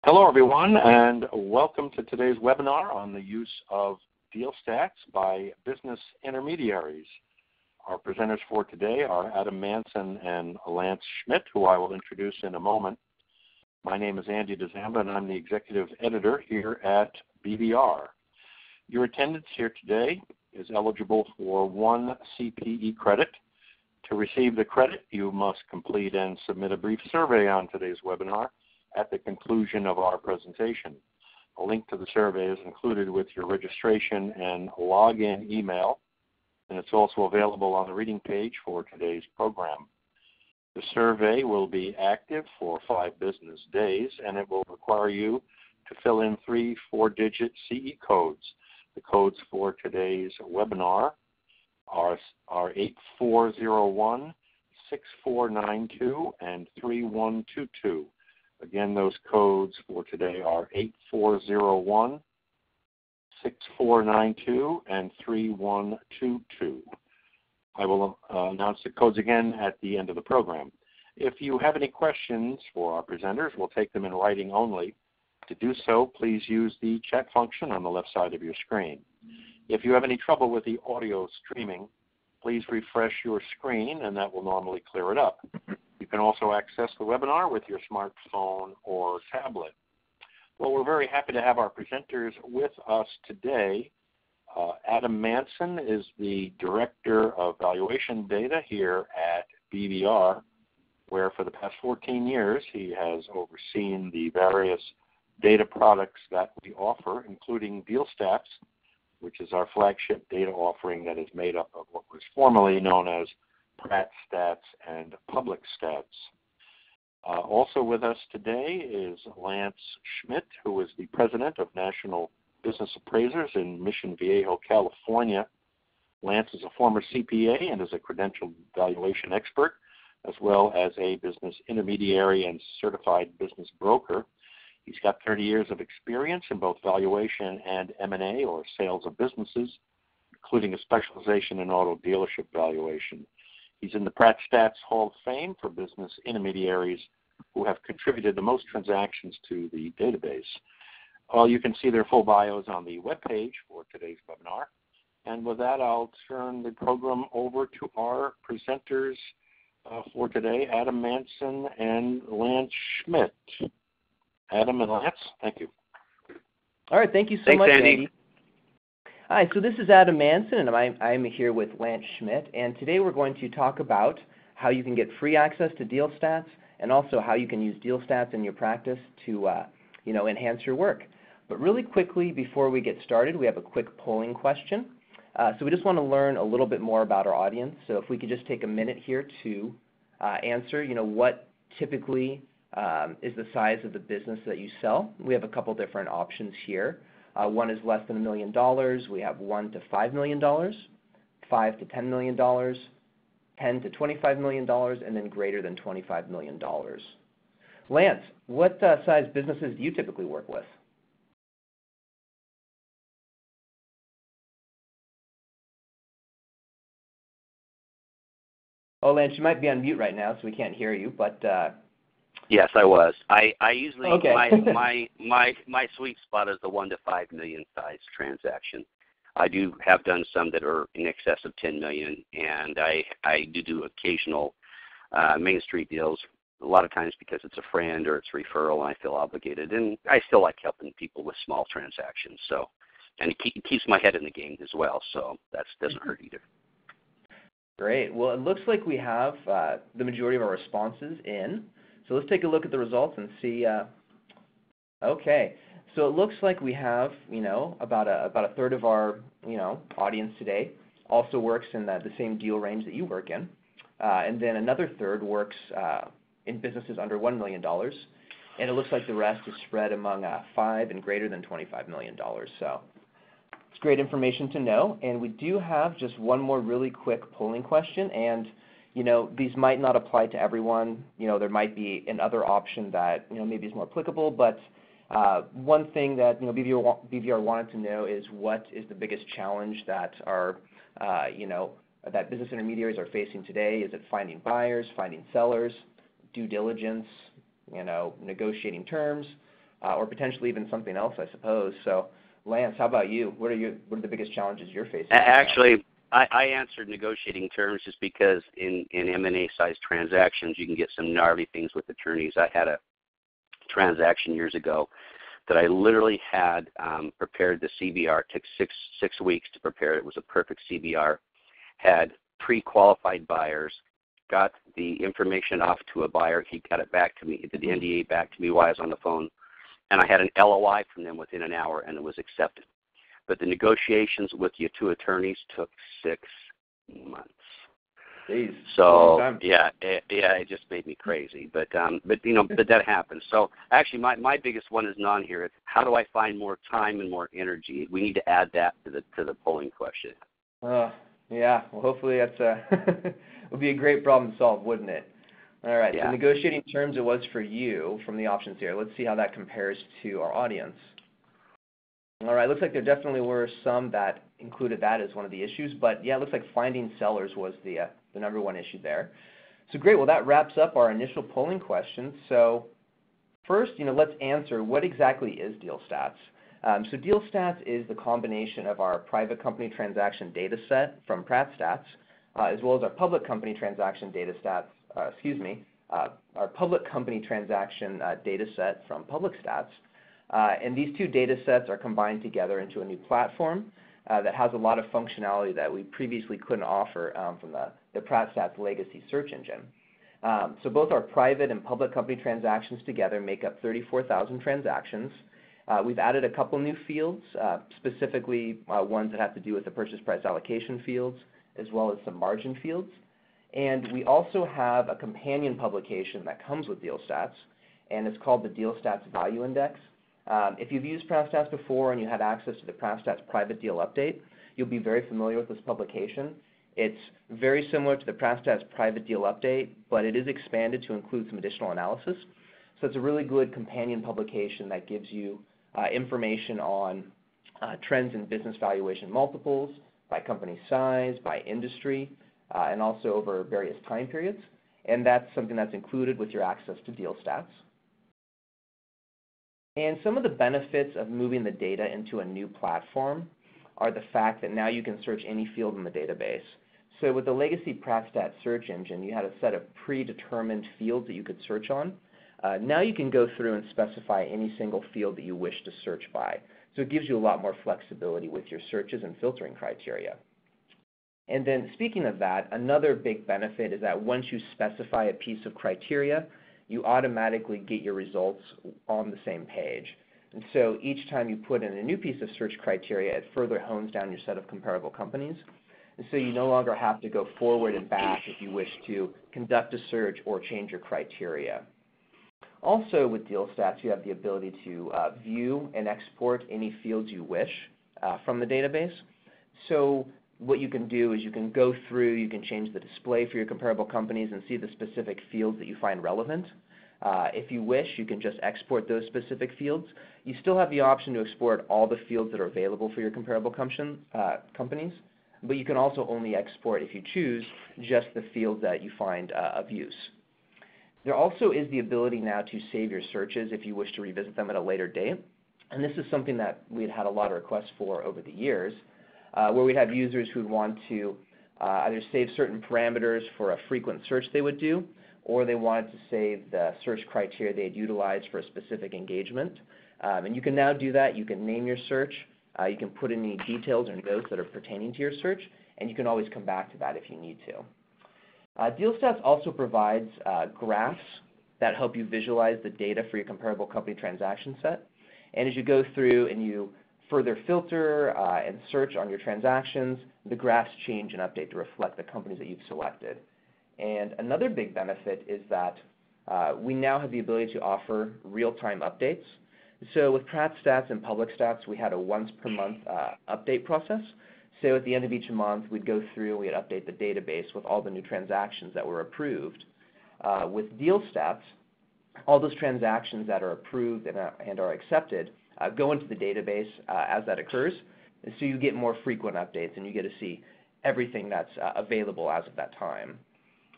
Hello, everyone, and welcome to today's webinar on the use of DealStats by business intermediaries. Our presenters for today are Adam Manson and Lance Schmidt, who I will introduce in a moment. My name is Andy DeZamba, and I'm the executive editor here at BVR. Your attendance here today is eligible for 1 CPE credit. To receive the credit, you must complete and submit a brief survey on today's webinar at the conclusion of our presentation. A link to the survey is included with your registration and login email, and it's also available on the reading page for today's program. The survey will be active for 5 business days, and it will require you to fill in 3 4-digit CE codes. The codes for today's webinar are 8401, 6492, and 3122. Again, those codes for today are 8401, 6492, and 3122. I will announce the codes again at the end of the program. If you have any questions for our presenters, we'll take them in writing only. To do so, please use the chat function on the left side of your screen. If you have any trouble with the audio streaming, please refresh your screen, and that will normally clear it up. You can also access the webinar with your smartphone or tablet. Well, we're very happy to have our presenters with us today. Adam Manson is the Director of Valuation Data here at BVR, where for the past 14 years he has overseen the various data products that we offer, including DealStats, which is our flagship data offering that is made up of what was formerly known as PratStats and Public Stats. Also with us today is Lance Schmidt, who is the President of National Business Appraisers in Mission Viejo, California. Lance is a former CPA and is a credentialed valuation expert, as well as a business intermediary and certified business broker. He's got 30 years of experience in both valuation and M&A, or sales of businesses, including a specialization in auto dealership valuation. He's in the PratStats Hall of Fame for business intermediaries who have contributed the most transactions to the database. You can see their full bios on the webpage for today's webinar. And with that, I'll turn the program over to our presenters for today, Adam Manson and Lance Schmidt. Adam and Lance, thank you. All right, thank you so much, Andy. Hi, so this is Adam Manson, and I'm here with Lance Schmidt, and today we're going to talk about how you can get free access to DealStats and also how you can use DealStats in your practice to enhance your work. But really quickly, before we get started, we have a quick polling question. So we just want to learn a little bit more about our audience. So if we could just take a minute here to answer, what typically is the size of the business that you sell. We have a couple different options here. One is less than $1 million. We have $1 to $5 million, $5 to $10 million, $10 to $25 million, and then greater than $25 million. Lance, what size businesses do you typically work with? Oh, Lance, you might be on mute right now, so we can't hear you, but yes, I was. I usually okay. my sweet spot is the 1 to 5 million size transaction. I have done some that are in excess of 10 million, and I do occasional Main Street deals. A lot of times because it's a friend or it's referral, and I feel obligated. And I still like helping people with small transactions. So, and it keeps my head in the game as well. So that doesn't hurt either. Great. Well, it looks like we have the majority of our responses in. So let's take a look at the results and see. Okay, so it looks like we have, about a third of our, audience today also works in the same deal range that you work in, and then another third works in businesses under $1 million, and it looks like the rest is spread among 5 and greater than $25 million. So it's great information to know, and we do have just one more really quick polling question, and these might not apply to everyone. There might be another option that, maybe is more applicable, but one thing that, BVR wanted to know is what is the biggest challenge that our, that business intermediaries are facing today? Is it finding buyers, finding sellers, due diligence, negotiating terms? or potentially even something else, I suppose. So, Lance, how about you? What are the biggest challenges you're facing? Actually, I answered negotiating terms just because in M&A size transactions, you can get some gnarly things with attorneys. I had a transaction years ago that I literally had prepared the CBR. It took six weeks to prepare it. It was a perfect CBR. Had pre-qualified buyers, got the information off to a buyer. He got it back to me, did the NDA back to me while I was on the phone. And I had an LOI from them within an hour, and it was accepted. But the negotiations with your two attorneys took 6 months. Jeez, so it just made me crazy. But that happens. So actually, my biggest one is non here. It's how do I find more time and more energy? We need to add that to the polling question. Yeah. Well, hopefully that's would be a great problem to solve, wouldn't it? All right. Yeah. So negotiating terms it was for you from the options here. Let's see how that compares to our audience. All right, looks like there definitely were some that included that as one of the issues, but yeah, it looks like finding sellers was the number one issue there. So great, well that wraps up our initial polling questions. So first, let's answer what exactly is DealStats. So DealStats is the combination of our private company transaction data set from PratStats, as well as our public company transaction data stats, our public company transaction data set from PublicStats. And these two data sets are combined together into a new platform that has a lot of functionality that we previously couldn't offer from the PratStats legacy search engine. So both our private and public company transactions together make up 34,000 transactions. We've added a couple new fields, specifically ones that have to do with the purchase price allocation fields, as well as some margin fields. And we also have a companion publication that comes with DealStats, and it's called the DealStats Value Index. If you've used PratStats before and you had access to the PratStats Private Deal Update, you'll be very familiar with this publication. It's very similar to the PratStats Private Deal Update, but it is expanded to include some additional analysis. So it's a really good companion publication that gives you information on trends in business valuation multiples, by company size, by industry, and also over various time periods. And that's something that's included with your access to DealStats. And some of the benefits of moving the data into a new platform are the fact that now you can search any field in the database. So with the legacy PratStats search engine, you had a set of predetermined fields that you could search on. Now you can go through and specify any single field that you wish to search by. So it gives you a lot more flexibility with your searches and filtering criteria. And then speaking of that, another big benefit is that once you specify a piece of criteria, you automatically get your results on the same page. And so each time you put in a new piece of search criteria, it further hones down your set of comparable companies. And so you no longer have to go forward and back if you wish to conduct a search or change your criteria. Also with DealStats, you have the ability to view and export any fields you wish from the database. So what you can do is you can go through, you can change the display for your comparable companies and see the specific fields that you find relevant. If you wish, you can just export those specific fields. You still have the option to export all the fields that are available for your comparable companies, but you can also only export, if you choose, just the fields that you find of use. There also is the ability now to save your searches if you wish to revisit them at a later date. And this is something that we've had a lot of requests for over the years, where we'd have users who would want to either save certain parameters for a frequent search they would do, or they wanted to save the search criteria they had utilized for a specific engagement. And you can now do that. You can name your search. You can put in any details or notes that are pertaining to your search, and you can always come back to that if you need to. DealStats also provides graphs that help you visualize the data for your comparable company transaction set. And as you go through and you further filter and search on your transactions, the graphs change and update to reflect the companies that you've selected. And another big benefit is that we now have the ability to offer real-time updates. So with PratStats and PublicStats, we had a once-per-month update process. So at the end of each month, we'd go through and we'd update the database with all the new transactions that were approved. With DealStats, all those transactions that are approved and are accepted go into the database as that occurs. And so you get more frequent updates and you get to see everything that's available as of that time.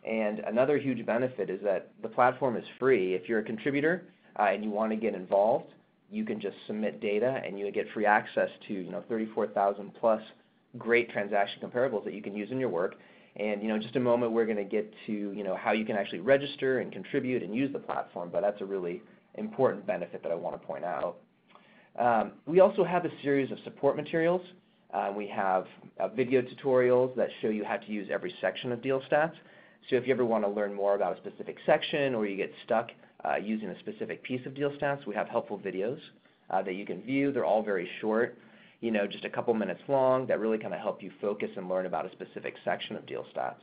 And another huge benefit is that the platform is free. If you're a contributor and you want to get involved, you can just submit data and you get free access to 34,000 plus great transaction comparables that you can use in your work. And in just a moment we're going to get to how you can actually register and contribute and use the platform, but that's a really important benefit that I want to point out. We also have a series of support materials. We have video tutorials that show you how to use every section of DealStats. So if you ever want to learn more about a specific section or you get stuck using a specific piece of DealStats, we have helpful videos that you can view. They're all very short, just a couple minutes long, that really kind of help you focus and learn about a specific section of DealStats.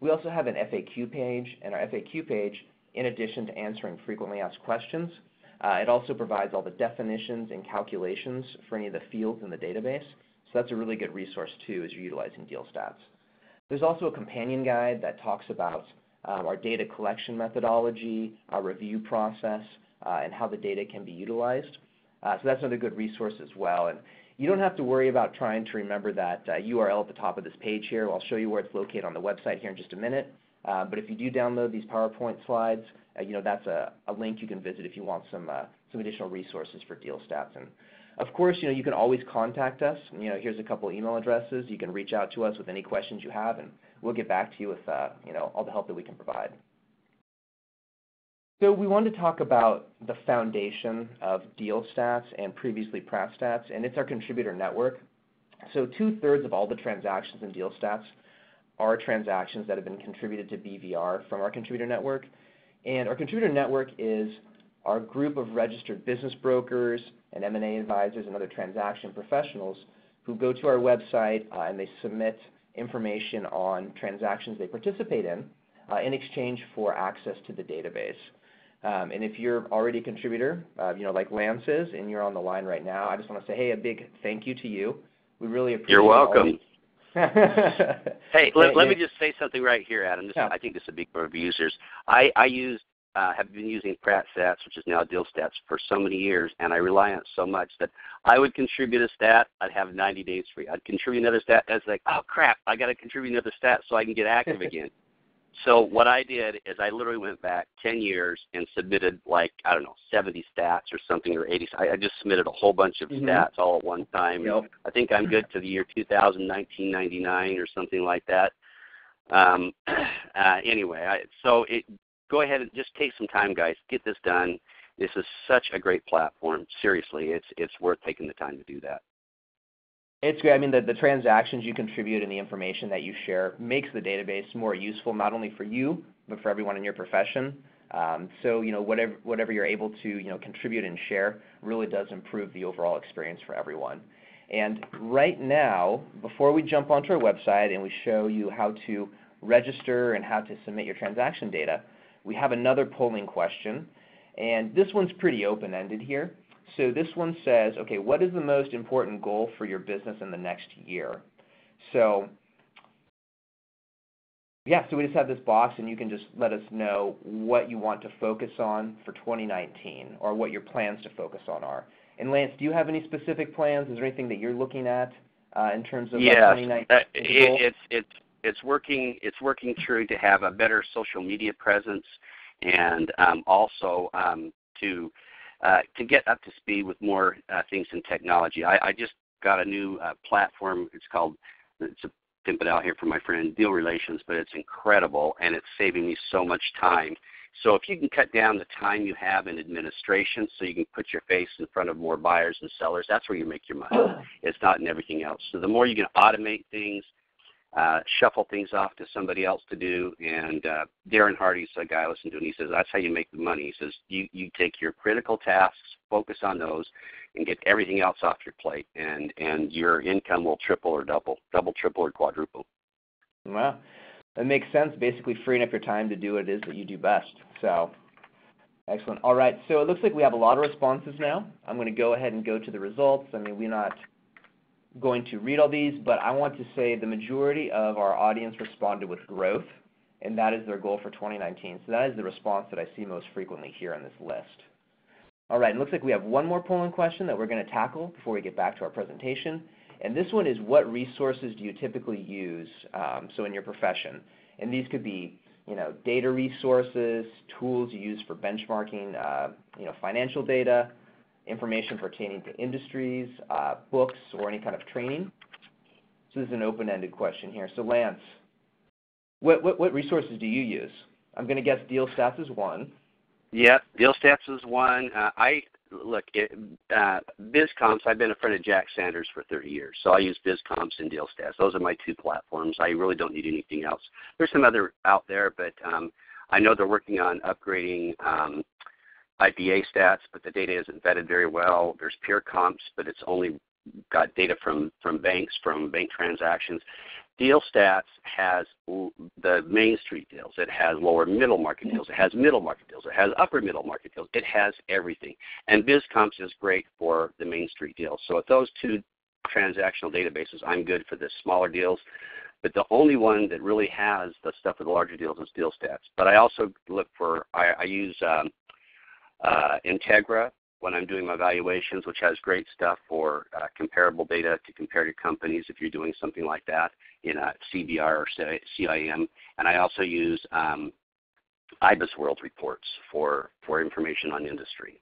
We also have an FAQ page, and our FAQ page, in addition to answering frequently asked questions, it also provides all the definitions and calculations for any of the fields in the database. So that's a really good resource too as you're utilizing DealStats. There's also a companion guide that talks about our data collection methodology, our review process, and how the data can be utilized. So that's another good resource as well. And you don't have to worry about trying to remember that URL at the top of this page here. I'll show you where it's located on the website here in just a minute. But if you do download these PowerPoint slides, that's a link you can visit if you want some additional resources for DealStats. And of course, you can always contact us. Here's a couple email addresses. You can reach out to us with any questions you have, and we'll get back to you with all the help that we can provide. So we wanted to talk about the foundation of DealStats and previously PratStats, and it's our contributor network. So 2/3 of all the transactions in DealStats are transactions that have been contributed to BVR from our contributor network. And our contributor network is our group of registered business brokers and M&A advisors and other transaction professionals who go to our website and they submit information on transactions they participate in exchange for access to the database. And if you're already a contributor, like Lance is, and you're on the line right now, I just want to say, hey, a big thank you to you. We really appreciate it. You're welcome. Hey, let me just say something right here, Adam. I think this is a big part of users. I have been using PratStats, which is now DealStats, for so many years, and I rely on it so much that I would contribute a stat, I'd have 90 days free. I'd contribute another stat, and it's like, oh, crap, I got to contribute another stat so I can get active again. So what I did is I literally went back 10 years and submitted 70 stats or something, or 80. I just submitted a whole bunch of stats all at one time. Yep. I think I'm good to the year 1999 or something like that. Anyway, go ahead and just take some time, guys. Get this done. This is such a great platform. Seriously, it's worth taking the time to do that. It's great. I mean, the transactions you contribute and the information that you share makes the database more useful, not only for you, but for everyone in your profession. So, whatever you're able to, contribute and share really does improve the overall experience for everyone. And right now, before we jump onto our website and we show you how to register and how to submit your transaction data, we have another polling question. And this one's pretty open-ended here. So this one says, okay, what is the most important goal for your business in the next year? So so we just have this box, and you can just let us know what you want to focus on for 2019 or what your plans to focus on are. And Lance, do you have any specific plans? Is there anything that you're looking at in terms of 2019? It's working true to have a better social media presence, and also to get up to speed with more things in technology. I just got a new platform. It's a pimp it out here for my friend Deal Relations, but it's incredible, and it's saving me so much time. So if you can cut down the time you have in administration so you can put your face in front of more buyers and sellers, that's where you make your money. It's not in everything else. So the more you can automate things, shuffle things off to somebody else to do, and Darren Hardy's a guy I listen to, and he says that's how you make the money. He says you take your critical tasks, focus on those, and get everything else off your plate, and your income will triple or double, triple, or quadruple. Wow. That makes sense, basically freeing up your time to do what it is that you do best. So, excellent. All right, so it looks like we have a lot of responses now. I'm going to go ahead and go to the results. I mean, we're not going to read all these, but I want to say the majority of our audience responded with growth, and that is their goal for 2019. So that is the response that I see most frequently here on this list. All right, it looks like we have one more polling question that we're going to tackle before we get back to our presentation. And this one is, what resources do you typically use so in your profession? And these could be, data resources, tools you use for benchmarking, financial data, information pertaining to industries, books, or any kind of training. So this is an open-ended question here. So Lance, what resources do you use? I'm going to guess DealStats is one. Yep, DealStats is one. BizComps, I've been a friend of Jack Sanders for 30 years, so I use BizComps and DealStats. Those are my two platforms. I really don't need anything else. There's some other out there, but I know they're working on upgrading IPA stats, but the data isn't vetted very well. There's peer comps, but it's only got data from banks, from bank transactions. DealStats has the Main Street deals. It has lower middle market deals. It has middle market deals. It has upper middle market deals. It has everything. And BizComps is great for the Main Street deals. So with those two transactional databases, I'm good for the smaller deals. But the only one that really has the stuff for the larger deals is DealStats. But I also look for, I use Integra when I'm doing my valuations, which has great stuff for comparable data to compare to companies if you're doing something like that in a CBR or CIM. And I also use Irs World reports for information on industry.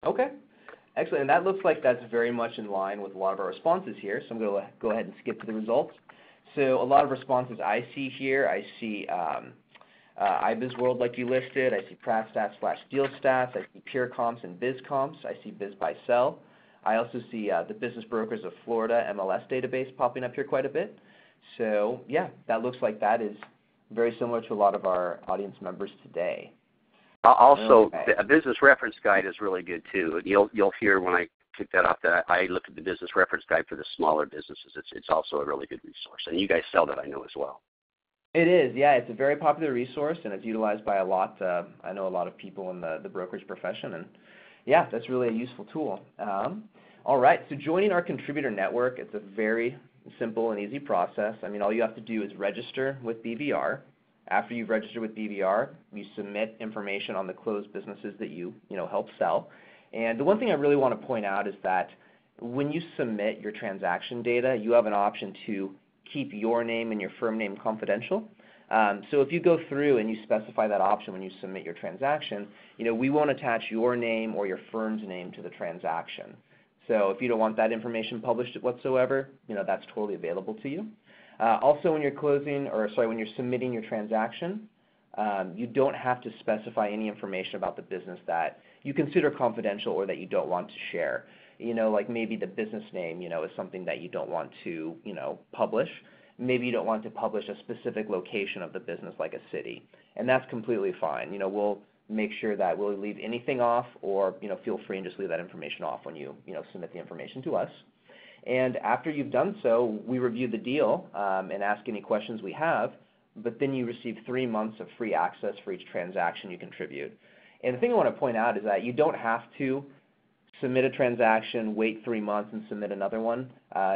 Okay, excellent. And that looks like that's very much in line with a lot of our responses here. So I'm going to go ahead and skip to the results. So a lot of responses I see here, I see IBIS World like you listed, I see PratStats/DealStats, I see Peer Comps and BizComps, I see BizBuySell. I also see the Business Brokers of Florida MLS database popping up here quite a bit. So yeah, that looks like that is very similar to a lot of our audience members today. Also, okay. A business reference guide is really good too. You'll hear when I kick that off that I look at the business reference guide for the smaller businesses. It's also a really good resource, and you guys sell that, I know, as well. It is, yeah. It's a very popular resource, and it's utilized by a lot. I know a lot of people in the brokerage profession, and yeah, that's really a useful tool. All right, so joining our contributor network, it's a very simple and easy process. I mean, all you have to do is register with BVR. After you've registered with BVR, you submit information on the closed businesses that you help sell. And the one thing I really want to point out is that when you submit your transaction data, you have an option to keep your name and your firm name confidential. So if you go through and you specify that option when you submit your transaction, we won't attach your name or your firm's name to the transaction. So if you don't want that information published whatsoever, that's totally available to you. Also, when you're submitting your transaction, you don't have to specify any information about the business that you consider confidential or that you don't want to share. Like maybe the business name, is something that you don't want to, publish. Maybe you don't want to publish a specific location of the business, like a city, and that's completely fine. We'll make sure that we'll leave anything off, or feel free and just leave that information off when you submit the information to us. And after you've done so, we review the deal and ask any questions we have, but then you receive 3 months of free access for each transaction you contribute. And the thing I want to point out is that you don't have to submit a transaction, wait 3 months, and submit another one.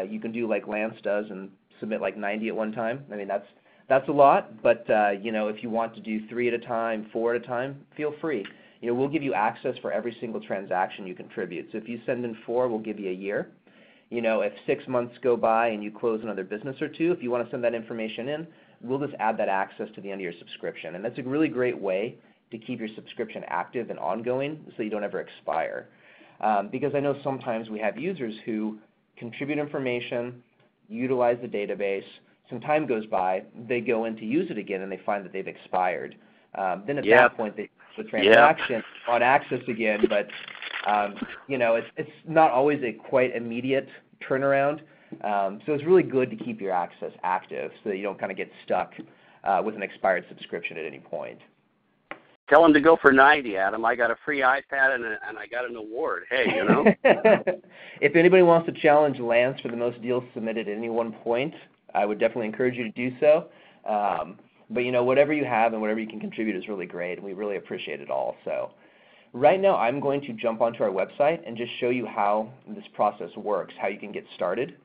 You can do like Lance does and submit like 90 at one time. I mean, that's a lot, but if you want to do 3 at a time, 4 at a time, feel free. We'll give you access for every single transaction you contribute. So if you send in 4, we'll give you a year. If 6 months go by and you close another business or two, if you want to send that information in, we'll just add that access to the end of your subscription. And that's a really great way to keep your subscription active and ongoing so you don't ever expire. Because I know sometimes we have users who contribute information, utilize the database, some time goes by, they go in to use it again, and they find that they've expired. Then at that point, they the transaction on access again, but it's not always a quite immediate turnaround. So it's really good to keep your access active so that you don't kind of get stuck with an expired subscription at any point. Tell them to go for 90, Adam. I got a free iPad and I got an award. Hey, If anybody wants to challenge Lance for the most deals submitted at any one point, I would definitely encourage you to do so. But whatever you have and whatever you can contribute is really great, and we really appreciate it all. So right now I'm going to jump onto our website and just show you how this process works, how you can get started.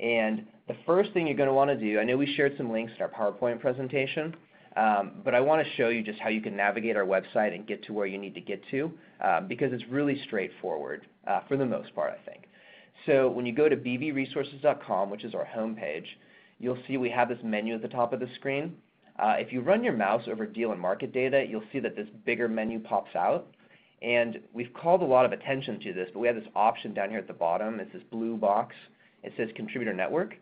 And the first thing you're going to want to do, I know we shared some links in our PowerPoint presentation, but I want to show you just how you can navigate our website and get to where you need to get to, because it's really straightforward for the most part, I think. So when you go to bvresources.com, which is our home page, you'll see we have this menu at the top of the screen. If you run your mouse over deal and market data, you'll see that this bigger menu pops out. And we've called a lot of attention to this, but we have this option down here at the bottom. It's this blue box. It says Contributor Network.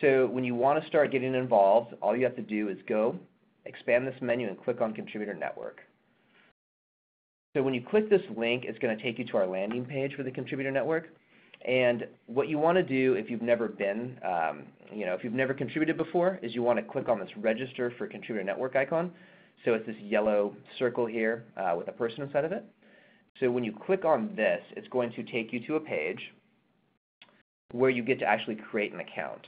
So when you want to start getting involved, all you have to do is go, expand this menu, and click on Contributor Network. So when you click this link, it's going to take you to our landing page for the Contributor Network. And what you want to do if you've never been, if you've never contributed before, is you want to click on this Register for Contributor Network icon. So it's this yellow circle here with a person inside of it. So when you click on this, it's going to take you to a page where you get to actually create an account.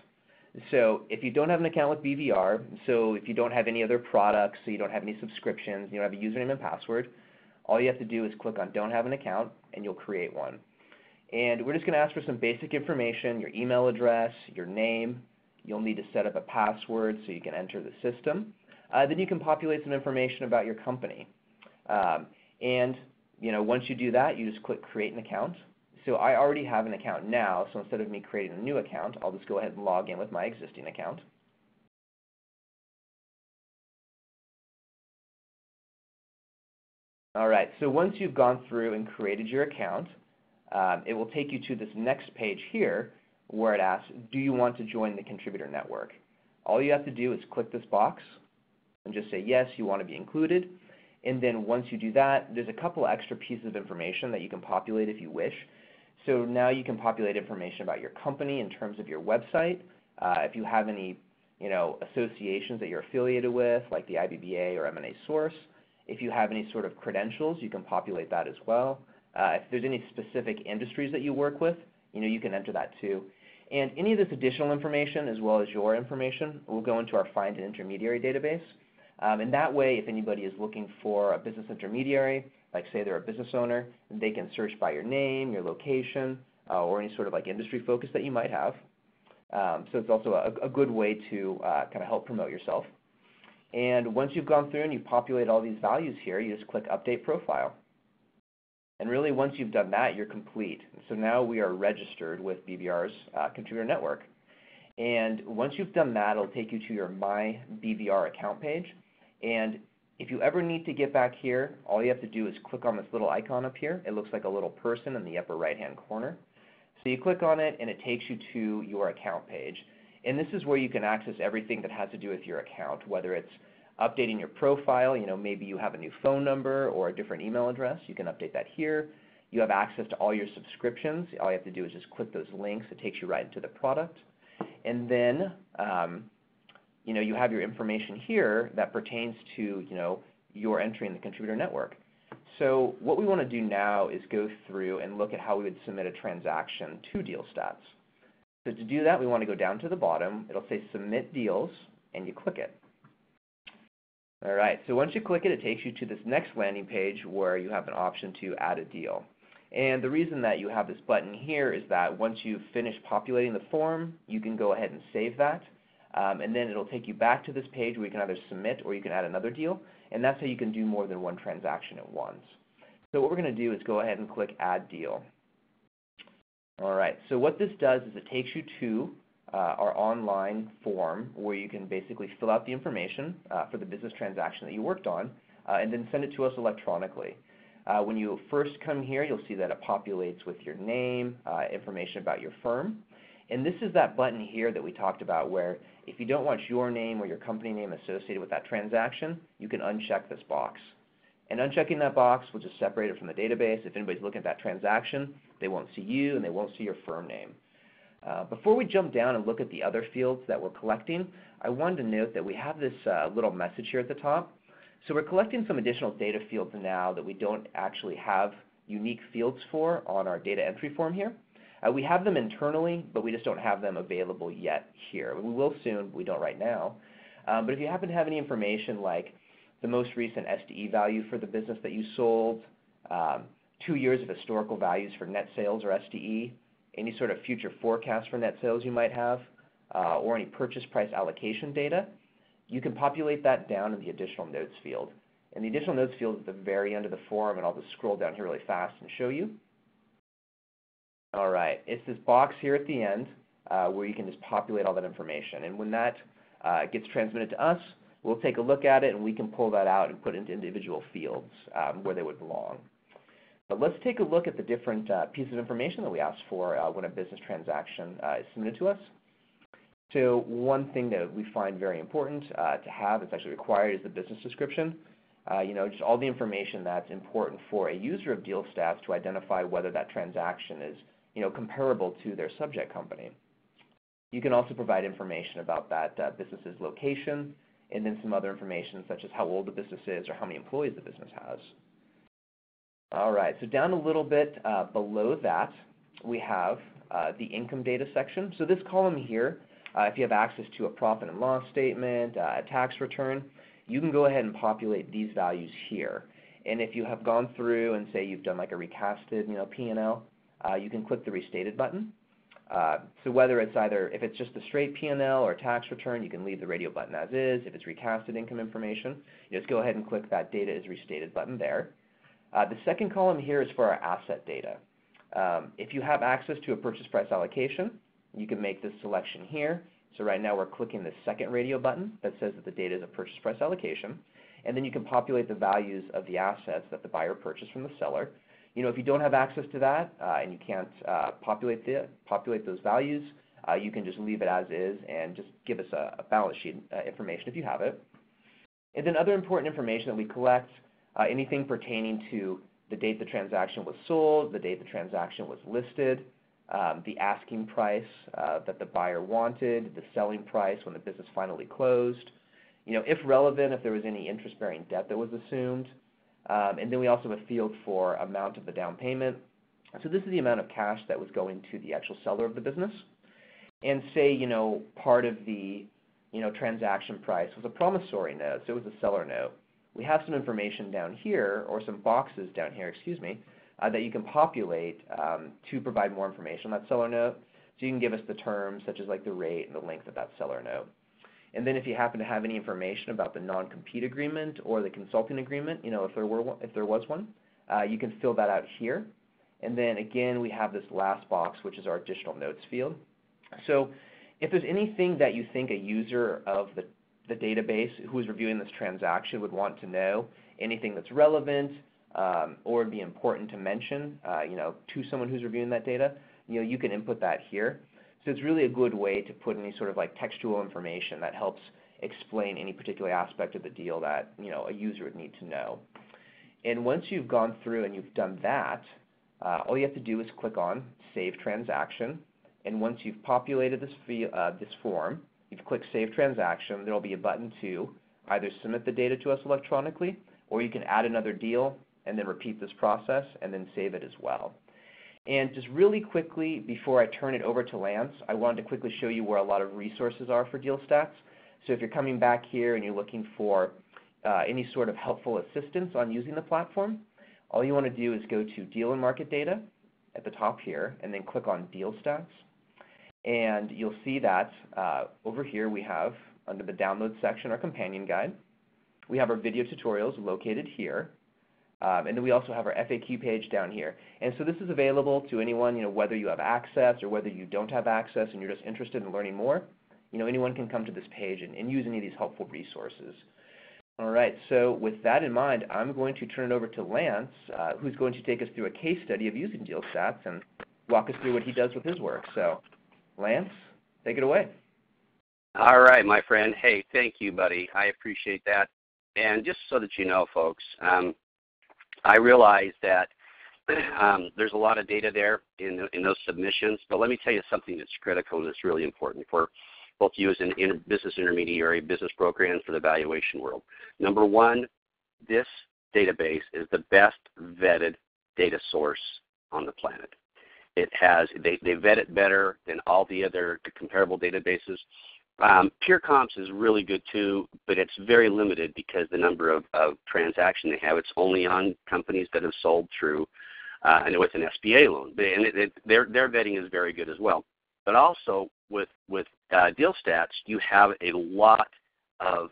So if you don't have an account with BVR, so if you don't have any other products, so you don't have any subscriptions, you don't have a username and password, all you have to do is click on Don't Have an Account, and you'll create one. And we're just going to ask for some basic information, your email address, your name. You'll need to set up a password so you can enter the system. Then you can populate some information about your company. Once you do that, you just click Create an Account. So I already have an account now, so instead of me creating a new account, I'll just go ahead and log in with my existing account. All right, so once you've gone through and created your account, it will take you to this next page here where it asks, do you want to join the Contributor Network? All you have to do is click this box and just say, yes, you want to be included. And then once you do that, there's a couple extra pieces of information that you can populate if you wish. So now you can populate information about your company in terms of your website. If you have any associations that you're affiliated with, like the IBBA or M&A Source. If you have any sort of credentials, you can populate that as well. If there's any specific industries that you work with, you can enter that too. And any of this additional information, as well as your information, will go into our Find an Intermediary database. And that way, if anybody is looking for a business intermediary, like say they're a business owner, they can search by your name, your location, or any sort of like industry focus that you might have. So it's also a good way to kind of help promote yourself. And once you've gone through and you populate all these values here, you just click Update Profile. And really, once you've done that, you're complete. So now we are registered with BVR's Contributor Network. And once you've done that, it'll take you to your My BVR account page. And if you ever need to get back here, all you have to do is click on this little icon up here. It looks like a little person in the upper right-hand corner. So you click on it, and it takes you to your account page. And this is where you can access everything that has to do with your account, whether it's updating your profile, maybe you have a new phone number or a different email address. You can update that here. You have access to all your subscriptions. All you have to do is just click those links. It takes you right into the product. And then you have your information here that pertains to your entry in the Contributor Network. So what we want to do now is go through and look at how we would submit a transaction to DealStats. So to do that, we want to go down to the bottom. It'll say Submit Deals, and you click it. All right, so once you click it, it takes you to this next landing page where you have an option to add a deal. And the reason that you have this button here is that once you've finished populating the form, you can go ahead and save that. And then it'll take you back to this page where you can either submit or you can add another deal. And that's how you can do more than one transaction at once. So what we're going to do is go ahead and click Add Deal. All right, so what this does is it takes you to our online form where you can basically fill out the information for the business transaction that you worked on and then send it to us electronically. When you first come here, you'll see that it populates with your name, information about your firm. And this is that button here that we talked about where if you don't want your name or your company name associated with that transaction, you can uncheck this box. And unchecking that box will just separate it from the database. If anybody's looking at that transaction, they won't see you and they won't see your firm name. Before we jump down and look at the other fields that we're collecting, I wanted to note that we have this little message here at the top. So we're collecting some additional data fields now that we don't actually have unique fields for on our data entry form here. We have them internally, but we just don't have them available yet here. We will soon, but we don't right now. But if you happen to have any information like the most recent SDE value for the business that you sold, 2 years of historical values for net sales or SDE, any sort of future forecast for net sales you might have, or any purchase price allocation data, you can populate that down in the Additional Notes field. And the Additional Notes field is at the very end of the form, and I'll just scroll down here really fast and show you. All right, it's this box here at the end where you can just populate all that information. And when that gets transmitted to us, we'll take a look at it, and we can pull that out and put it into individual fields where they would belong. But let's take a look at the different pieces of information that we ask for when a business transaction is submitted to us. So one thing that we find very important to have, it's actually required, is the business description. Just all the information that's important for a user of DealStats to identify whether that transaction is, comparable to their subject company. You can also provide information about that business's location, and then some other information such as how old the business is or how many employees the business has. All right, so down a little bit below that, we have the income data section. So this column here, if you have access to a profit and loss statement, a tax return, you can go ahead and populate these values here. And if you have gone through and say you've done like a recasted, P&L, you can click the restated button. So whether it's if it's just a straight P&L or tax return, you can leave the radio button as is. If it's recasted income information, you just go ahead and click that data is restated button there. The second column here is for our asset data. If you have access to a purchase price allocation, you can make this selection here. So right now we're clicking the second radio button that says that the data is a purchase price allocation. And then you can populate the values of the assets that the buyer purchased from the seller. If you don't have access to that and you can't populate those values, you can just leave it as is and just give us a balance sheet information if you have it. And then other important information that we collect, anything pertaining to the date the transaction was sold, the date the transaction was listed, the asking price that the buyer wanted, the selling price when the business finally closed, if relevant, if there was any interest-bearing debt that was assumed. And then we also have a field for amount of the down payment. So this is the amount of cash that was going to the actual seller of the business. And say, part of the, transaction price was a promissory note, so it was a seller note. We have some information down here, or some boxes down here, that you can populate to provide more information on that seller note. So you can give us the terms, such as like the rate and the length of that seller note. And then if you happen to have any information about the non-compete agreement or the consulting agreement, if there was one, you can fill that out here. And then again, we have this last box, which is our additional notes field. So if there's anything that you think a user of the database who is reviewing this transaction would want to know, anything that's relevant or would be important to mention, to someone who's reviewing that data, you can input that here. So it's really a good way to put any sort of like textual information that helps explain any particular aspect of the deal that a user would need to know. And once you've gone through and you've done that, all you have to do is click on Save Transaction. And once you've populated this form, you've clicked Save Transaction, there will be a button to either submit the data to us electronically, or you can add another deal and then repeat this process and then save it as well. And just really quickly, before I turn it over to Lance, I wanted to quickly show you where a lot of resources are for DealStats. So if you're coming back here and you're looking for any sort of helpful assistance on using the platform, all you want to do is go to Deal and Market Data at the top here, and then click on DealStats. And you'll see that over here we have, under the Download section, our companion guide. We have our video tutorials located here. And then we also have our FAQ page down here. And so this is available to anyone, whether you have access or whether you don't have access and you're just interested in learning more. Anyone can come to this page and use any of these helpful resources. All right, so with that in mind, I'm going to turn it over to Lance, who's going to take us through a case study of using DealStats and walk us through what he does with his work. So, Lance, take it away. All right, my friend. Hey, thank you, buddy. I appreciate that. And just so that you know, folks, I realize that there's a lot of data there in those submissions, but let me tell you something that's critical and that's really important for both you as a business intermediary, business broker, and for the valuation world. Number one, this database is the best vetted data source on the planet. It has, they vet it better than all the other comparable databases. Peer Comps is really good too, but it's very limited because the number of transactions they have. It's only on companies that have sold through and with an SBA loan. And their vetting is very good as well. But also with DealStats, you have a lot of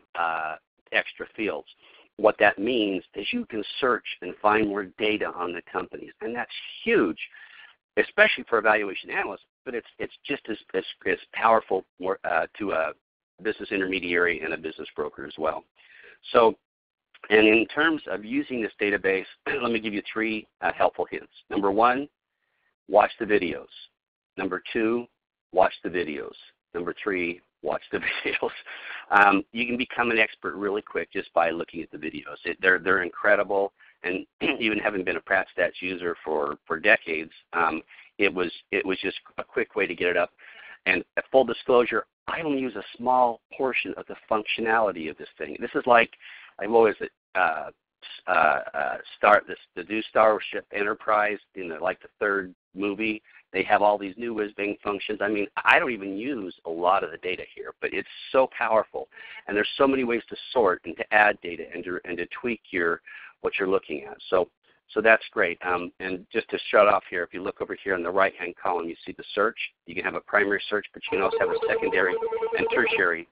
extra fields. What that means is you can search and find more data on the companies, and that's huge, especially for a valuation analyst. But it's just as powerful to a business intermediary and a business broker as well. So And in terms of using this database, let me give you three helpful hints. Number one, watch the videos. Number two, watch the videos. Number three, watch the videos. You can become an expert really quick just by looking at the videos. They're incredible, and even having been a PratStats user for decades, it was just a quick way to get it up. And full disclosure, I only use a small portion of the functionality of this thing. This is like, what is it? The Starship Enterprise in like the third movie. They have all these new whiz-bang functions. I mean, I don't even use a lot of the data here, but it's so powerful. And there's so many ways to sort and to add data and to tweak what you're looking at. So that's great. And just to shut off here, if you look over here in the right-hand column, you see the search. You can have a primary search, but you can also have a secondary and tertiary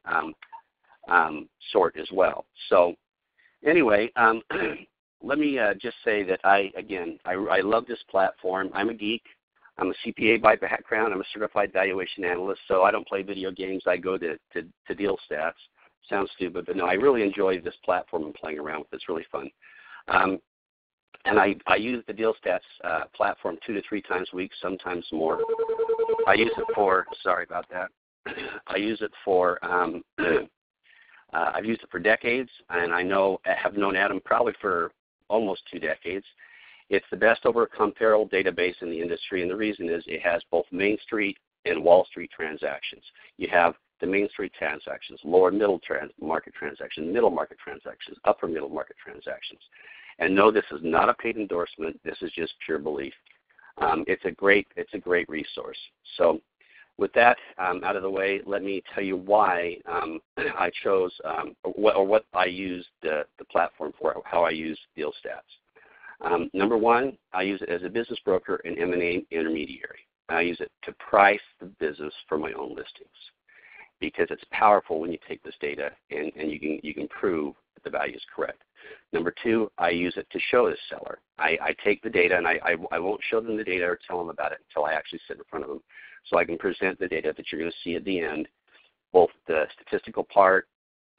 sort as well. So anyway, let me just say that I love this platform. I'm a geek. I'm a CPA by background. I'm a certified valuation analyst, so I don't play video games. I go to DealStats. Sounds stupid, but no, I really enjoy this platform and playing around with it. It's really fun. And I use the DealStats platform 2 to 3 times a week, sometimes more. I use it for, sorry about that. I use it for, I've used it for decades, and have known Adam probably for almost 2 decades. It's the best over comparable database in the industry, and the reason is it has both Main Street and Wall Street transactions. You have the Main Street transactions, lower middle market transactions, middle market transactions, upper middle market transactions. And no, this is not a paid endorsement. This is just pure belief. It's a great resource. So with that out of the way, let me tell you why I chose what I use the platform for, how I use DealStats. Number one, I use it as a business broker and M&A intermediary. I use it to price the business for my own listings because it's powerful when you take this data and you can prove that the value is correct. Number two, I use it to show the seller. I take the data and I won't show them the data or tell them about it until I actually sit in front of them. So I can present the data that you're going to see at the end, both the statistical part,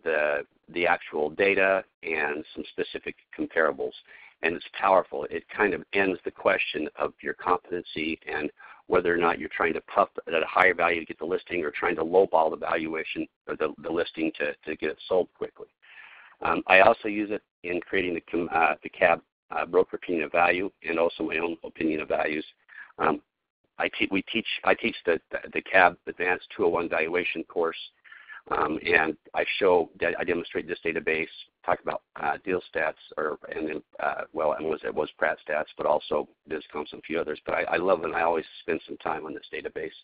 the actual data, and some specific comparables. And it's powerful. It kind of ends the question of your competency and whether or not you're trying to puff at a higher value to get the listing or trying to lowball the valuation or the listing to get it sold quickly. I also use it in creating the CAB broker opinion of value and also my own opinion of values. I teach the CAB Advanced 201 Valuation course, and I demonstrate this database, talk about DealStats, it was PratStats, but also BizComps and a few others. But I love it, and I always spend some time on this database.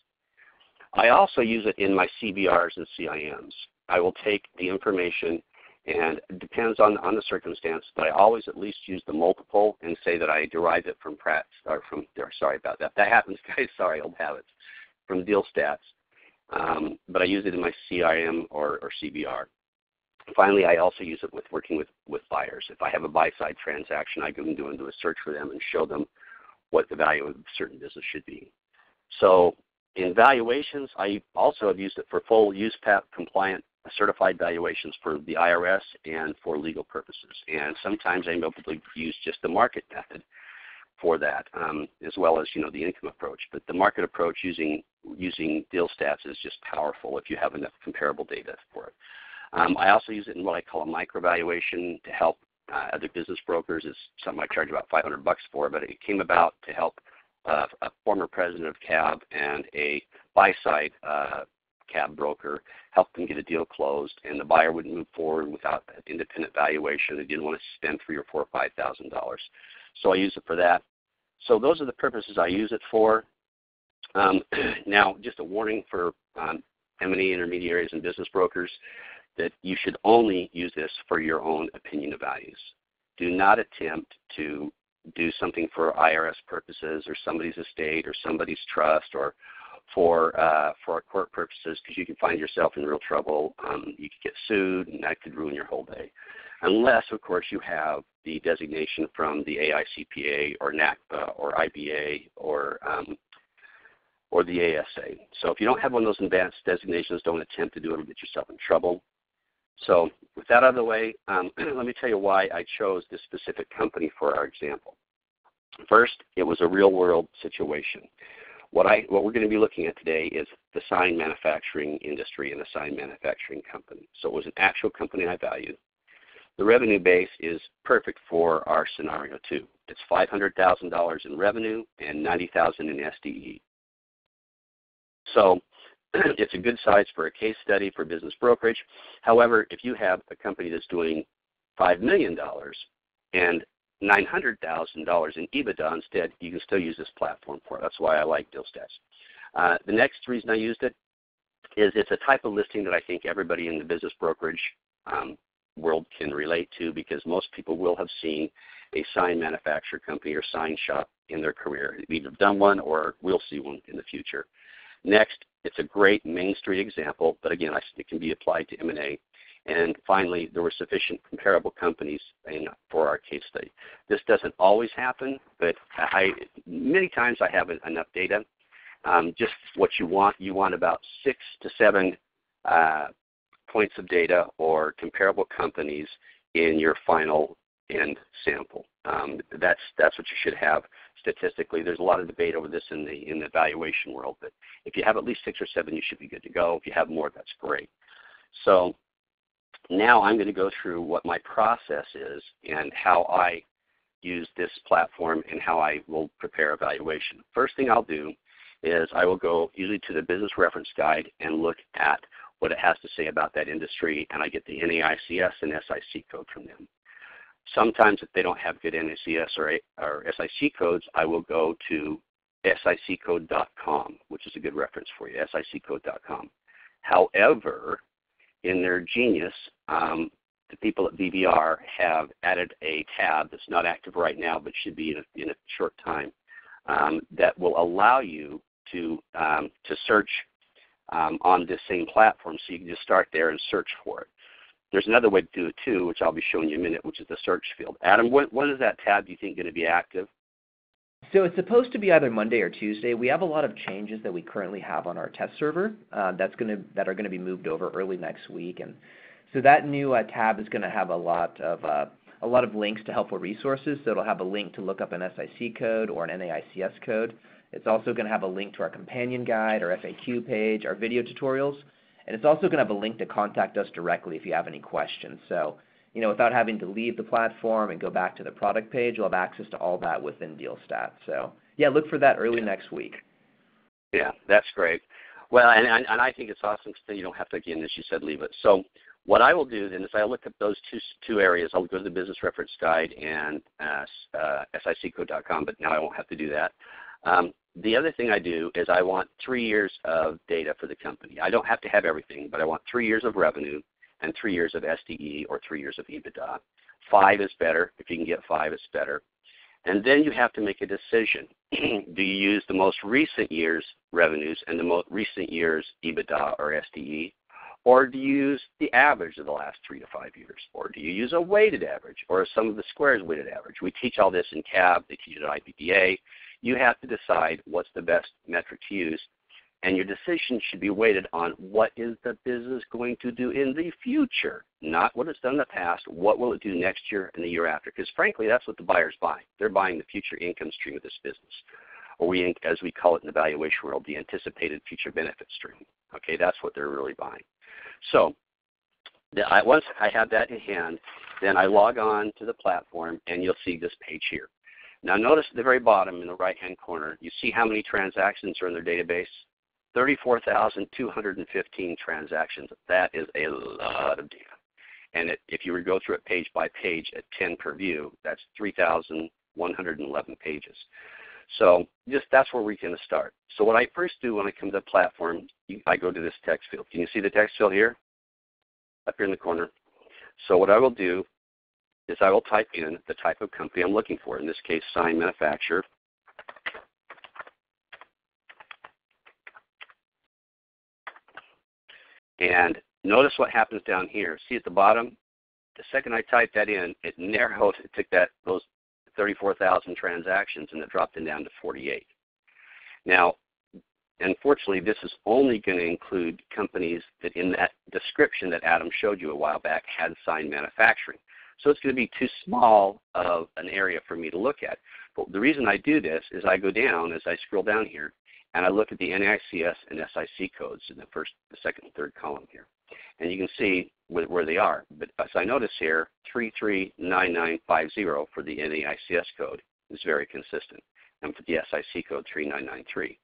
I also use it in my CBRs and CIMs. I will take the information, and it depends on the circumstance, but I always at least use the multiple and say that I derived it from sorry about that. That happens, guys. Sorry, old habits. From DealStats. But I use it in my CIM or CBR. Finally, I also use it with working with buyers. If I have a buy-side transaction, I can do a search for them and show them what the value of a certain business should be. So in valuations, I also have used it for full USPAP compliant certified valuations for the IRS and for legal purposes. And sometimes I'm able to use just the market method for that, as well as the income approach. But the market approach using DealStats is just powerful if you have enough comparable data for it. I also use it in what I call a micro valuation to help other business brokers. It's something I charge about $500 for, but it came about to help a former president of CAB and a buy-side CAB broker, help them get a deal closed, and the buyer wouldn't move forward without an independent valuation. They didn't want to spend $3,000 or $4,000 or $5,000. So I use it for that. So those are the purposes I use it for. Now, just a warning for M&A intermediaries and business brokers that you should only use this for your own opinion of values. Do not attempt to do something for IRS purposes or somebody's estate or somebody's trust or for court purposes, because you can find yourself in real trouble. You could get sued, and that could ruin your whole day. Unless, of course, you have the designation from the AICPA or NACPA or IBA or the ASA. So if you don't have one of those advanced designations, don't attempt to do it or get yourself in trouble. So with that out of the way, let me tell you why I chose this specific company for our example. First, it was a real-world situation. What we're going to be looking at today is the sign manufacturing industry and a sign manufacturing company. So it was an actual company I valued. The revenue base is perfect for our scenario too. It's $500,000 in revenue and $90,000 in SDE. So it's a good size for a case study for business brokerage. However, if you have a company that's doing $5 million and $900,000 in EBITDA instead, you can still use this platform for it. That's why I like DealStats. The next reason I used it is it's a type of listing that I think everybody in the business brokerage world can relate to, because most people will have seen a sign manufacturer company or sign shop in their career. They've either done one or will see one in the future. Next, it's a great Main Street example, but again, it can be applied to M&A. And finally, there were sufficient comparable companies for our case study. This doesn't always happen, but many times I have enough data. Just what you want about 6 to 7 points of data or comparable companies in your final end sample. That's what you should have statistically. There's a lot of debate over this in the valuation world, but if you have at least 6 or 7, you should be good to go. If you have more, that's great. So now I'm going to go through what my process is and how I use this platform and how I will prepare a valuation. First thing I'll do is I will go usually to the business reference guide and look at what it has to say about that industry, and I get the NAICS and SIC code from them. Sometimes if they don't have good NAICS or SIC codes, I will go to siccode.com, which is a good reference for you, siccode.com. However, in their genius, the people at VBR have added a tab that's not active right now but should be in a short time that will allow you to search on this same platform, so you can just start there and search for it. There's another way to do it too, which I'll be showing you in a minute, which is the search field. Adam, when is that tab, do you think, going to be active? So it's supposed to be either Monday or Tuesday. We have a lot of changes that we currently have on our test server that are going to be moved over early next week, and so that new tab is going to have a lot of links to helpful resources. So it'll have a link to look up an SIC code or an NAICS code. It's also going to have a link to our companion guide, our FAQ page, our video tutorials, and it's also going to have a link to contact us directly if you have any questions. So, without having to leave the platform and go back to the product page, you'll have access to all that within DealStats. So, yeah, look for that early next week. Yeah, that's great. Well, and I think it's awesome that you don't have to, again, as you said, leave it. So what I will do then is I look at those two areas. I'll go to the business reference guide and siccode.com, but now I won't have to do that. The other thing I do is I want 3 years of data for the company. I don't have to have everything, but I want 3 years of revenue and 3 years of SDE or 3 years of EBITDA. 5 is better. If you can get 5, it's better. And then you have to make a decision. Do you use the most recent year's revenues and the most recent year's EBITDA or SDE? Or do you use the average of the last 3 to 5 years? Or do you use a weighted average or some of the squares weighted average? We teach all this in CAB. They teach it at IBBA. You have to decide what's the best metric to use, and your decision should be weighted on what is the business going to do in the future, not what it's done in the past. What will it do next year and the year after? Because frankly, that's what the buyer's buying. They're buying the future income stream of this business, or as we call it in the valuation world, the anticipated future benefit stream. Okay, that's what they're really buying. So once I have that in hand, then I log on to the platform, and you'll see this page here. Now notice at the very bottom in the right-hand corner, you see how many transactions are in their database? 34,215 transactions. That is a lot of data. And if you were to go through it page by page at 10 per view, that's 3,111 pages. So that's where we're going to start. So what I first do when I come to the platform, I go to this text field. Can you see the text field here? Up here in the corner. So what I will do is I will type in the type of company I'm looking for, in this case, sign manufacturer. And notice what happens down here. See at the bottom, the second I type that in, it narrowed, it took those 34,000 transactions and it dropped it down to 48. Now, And fortunately, this is only going to include companies that in that description that Adam showed you a while back had signed manufacturing. So it's going to be too small of an area for me to look at. But the reason I do this is I go down, as I scroll down here, and I look at the NAICS and SIC codes in the first, the second, and third column here. And you can see where they are. But as I notice here, 339950 for the NAICS code is very consistent. And for the SIC code, 3993.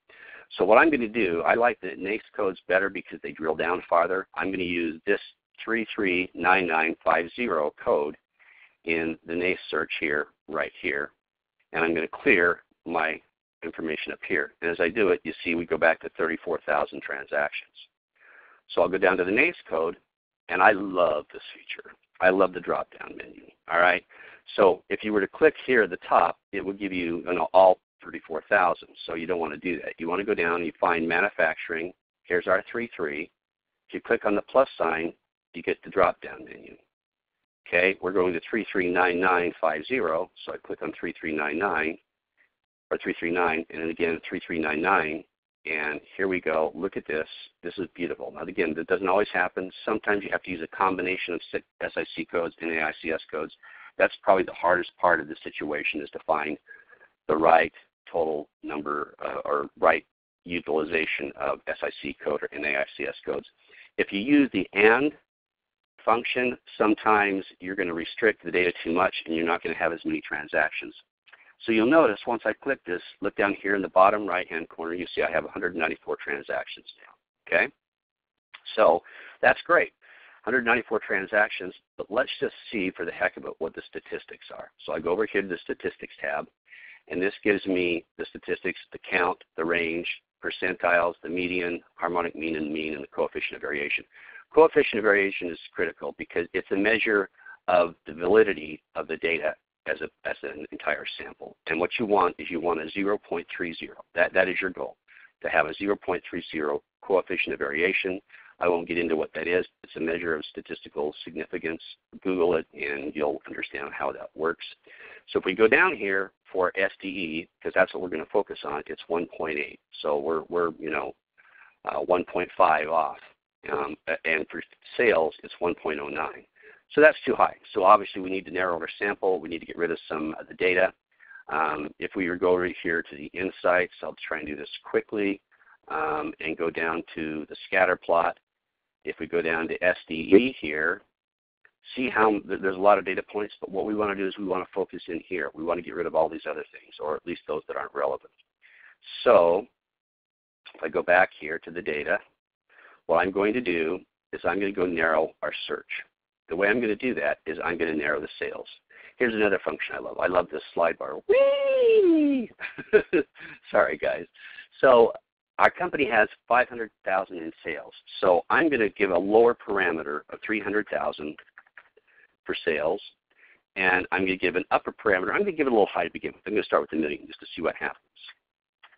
So what I'm going to do, I like the NAICS codes better because they drill down farther. I'm going to use this 339950 code in the NAICS search here, right here. And I'm going to clear my information up here. And as I do it, you see we go back to 34,000 transactions. So I'll go down to the NAICS code, and I love this feature. I love the drop-down menu, all right? So if you were to click here at the top, it would give you, all 34,000. So you don't want to do that. You want to go down and you find manufacturing. Here's our 33. If you click on the plus sign, you get the drop-down menu. Okay, we're going to 339950, so I click on 3399, or 339, and then again 3399, and here we go. Look at this. This is beautiful. Now again, that doesn't always happen. Sometimes you have to use a combination of SIC codes and NAICS codes. That's probably the hardest part of the situation, is to find the right total number or right utilization of SIC code or NAICS codes. If you use the AND function, sometimes you're going to restrict the data too much and you're not going to have as many transactions. So you'll notice once I click this, look down here in the bottom right-hand corner, you see I have 194 transactions now, okay? So that's great, 194 transactions, but let's just see for the heck of it what the statistics are. So I go over here to the Statistics tab, and this gives me the statistics, the count, the range, percentiles, the median, harmonic mean, and the coefficient of variation. Coefficient of variation is critical because it's a measure of the validity of the data as an entire sample. And what you want is you want a 0.30. That is your goal, to have a 0.30 coefficient of variation. I won't get into what that is. It's a measure of statistical significance. Google it and you'll understand how that works. So if we go down here for SDE, because that's what we're going to focus on, it's 1.8. So we're 1.5 off. And for sales, it's 1.09. So that's too high. So obviously we need to narrow our sample. We need to get rid of some of the data. If we go over here to the insights, I'll try and do this quickly and go down to the scatter plot. If we go down to SDE here, see how there's a lot of data points, but what we want to do is we want to focus in here. We want to get rid of all these other things, or at least those that aren't relevant. So if I go back here to the data, what I'm going to do is I'm going to go narrow our search. The way I'm going to do that is I'm going to narrow the sales. Here's another function I love. I love this slide bar. Whee! Sorry, guys. So our company has 500,000 in sales. So I'm going to give a lower parameter of 300,000 for sales, and I'm going to give an upper parameter. I'm going to give it a little high to begin with. I'm going to start with $1 million just to see what happens.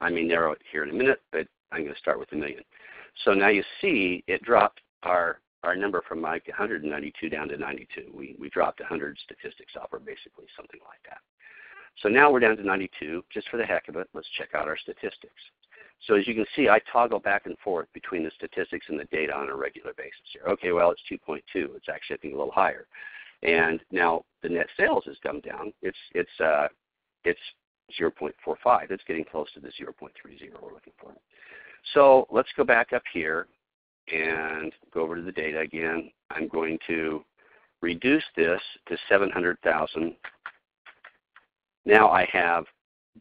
I may narrow it here in a minute, but I'm going to start with $1 million. So now you see it dropped our number from like 192 down to 92. We dropped 100 statistics off, or basically something like that. So now we're down to 92. Just for the heck of it, let's check out our statistics. So as you can see, I toggle back and forth between the statistics and the data on a regular basis here. Okay, well, it's 2.2. It's actually, I think, a little higher. And now the net sales has come down. It's 0.45. It's getting close to the 0.30 we're looking for. So let's go back up here and go over to the data again. I'm going to reduce this to 700,000. Now I have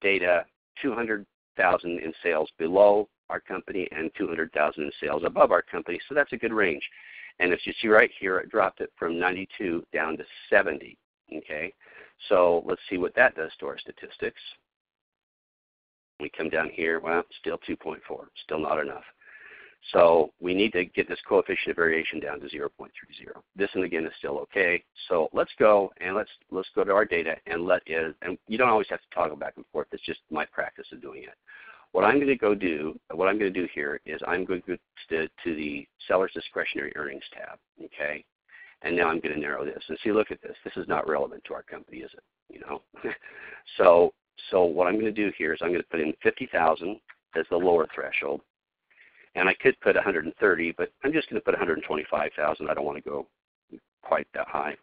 data 200,000 in sales below our company and 200,000 in sales above our company, so that's a good range. And as you see right here, it dropped it from 92 down to 70, okay? So let's see what that does to our statistics. We come down here, well, still 2.4, still not enough. So we need to get this coefficient of variation down to 0.30. This one again is still okay. So let's go and let's go to our data and and you don't always have to toggle back and forth. It's just my practice of doing it. What I'm going to do here is I'm going to go to the Seller's Discretionary Earnings tab, okay? And now I'm going to narrow this. And see, look at this. This is not relevant to our company, is it? You know? So what I'm going to do here is I'm going to put in 50,000 as the lower threshold. And I could put 130, but I'm just going to put 125,000. I don't want to go quite that high.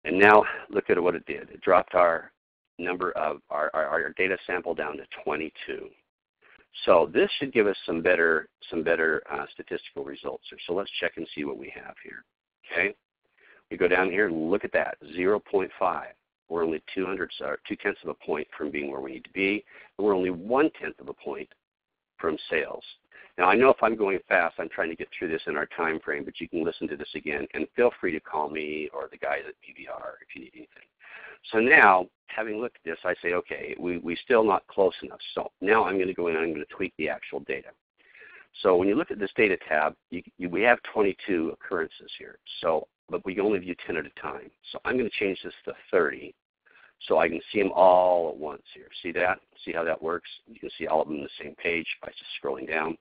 And now look at what it did. It dropped our number of our data sample down to 22. So this should give us some better statistical results here. So let's check and see what we have here. Okay, we go down here and look at that, 0.5. We're only 2/10 of a point from being where we need to be, and we're only 1/10 of a point from sales. Now I know if I'm going fast, I'm trying to get through this in our time frame, but you can listen to this again, and feel free to call me or the guys at BBR if you need anything. So now, having looked at this, I say, okay, we still not close enough. So now I'm going to go in and I'm going to tweak the actual data. So when you look at this data tab, we have 22 occurrences here. So, but we can only view 10 at a time. So I'm going to change this to 30 so I can see them all at once here. See that? See how that works? You can see all of them on the same page by just scrolling down.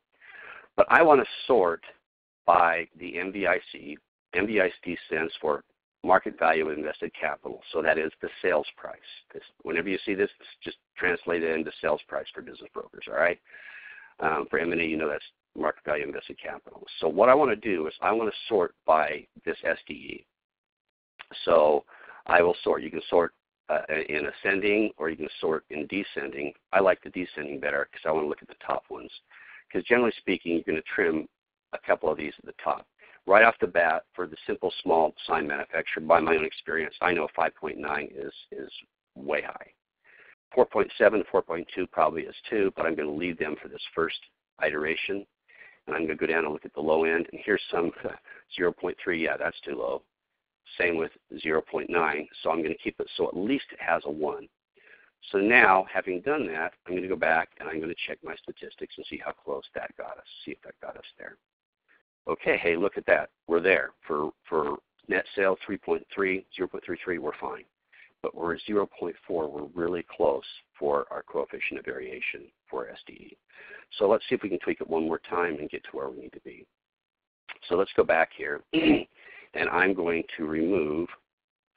But I want to sort by the MVIC. MVIC stands for market value of invested capital. So that is the sales price. Whenever you see this, just translate it into sales price for business brokers, all right? For M&A, you know that's market value of invested capital. So what I want to do is I want to sort by this SDE. So I will sort. You can sort in ascending or you can sort in descending. I like the descending better because I want to look at the top ones. Because generally speaking, you're going to trim a couple of these at the top. Right off the bat, for the simple small sign manufacturer, by my own experience, I know 5.9 is way high. 4.7 to 4.2 probably is too, but I'm going to leave them for this first iteration. And I'm going to go down and look at the low end. And here's some 0.3. Yeah, that's too low. Same with 0.9. So I'm going to keep it so at least it has a 1. So now, having done that, I'm going to go back and I'm going to check my statistics and see how close that got us, see if that got us there. Okay, hey, look at that. We're there. For net sales 3.3, 0.33, we're fine. But we're at 0.4. We're really close for our coefficient of variation for SDE. So let's see if we can tweak it one more time and get to where we need to be. So let's go back here, and I'm going to remove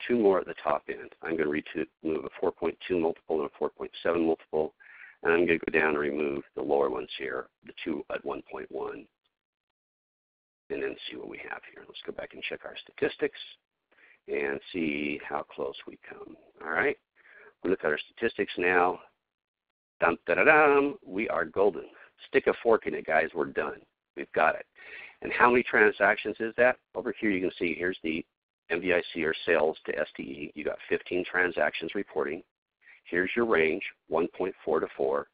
2 more at the top end. I'm going to remove a 4.2 multiple and a 4.7 multiple, and I'm going to go down and remove the lower ones here, the 2 at 1.1. And then see what we have here. Let's go back and check our statistics and see how close we come. All right, we look at our statistics now. Dum, da, da, dum. We are golden. Stick a fork in it, guys. We're done. We've got it. And how many transactions is that? Over here you can see here's the MVIC or sales to SDE. You got 15 transactions reporting. Here's your range, 1.4 to 4.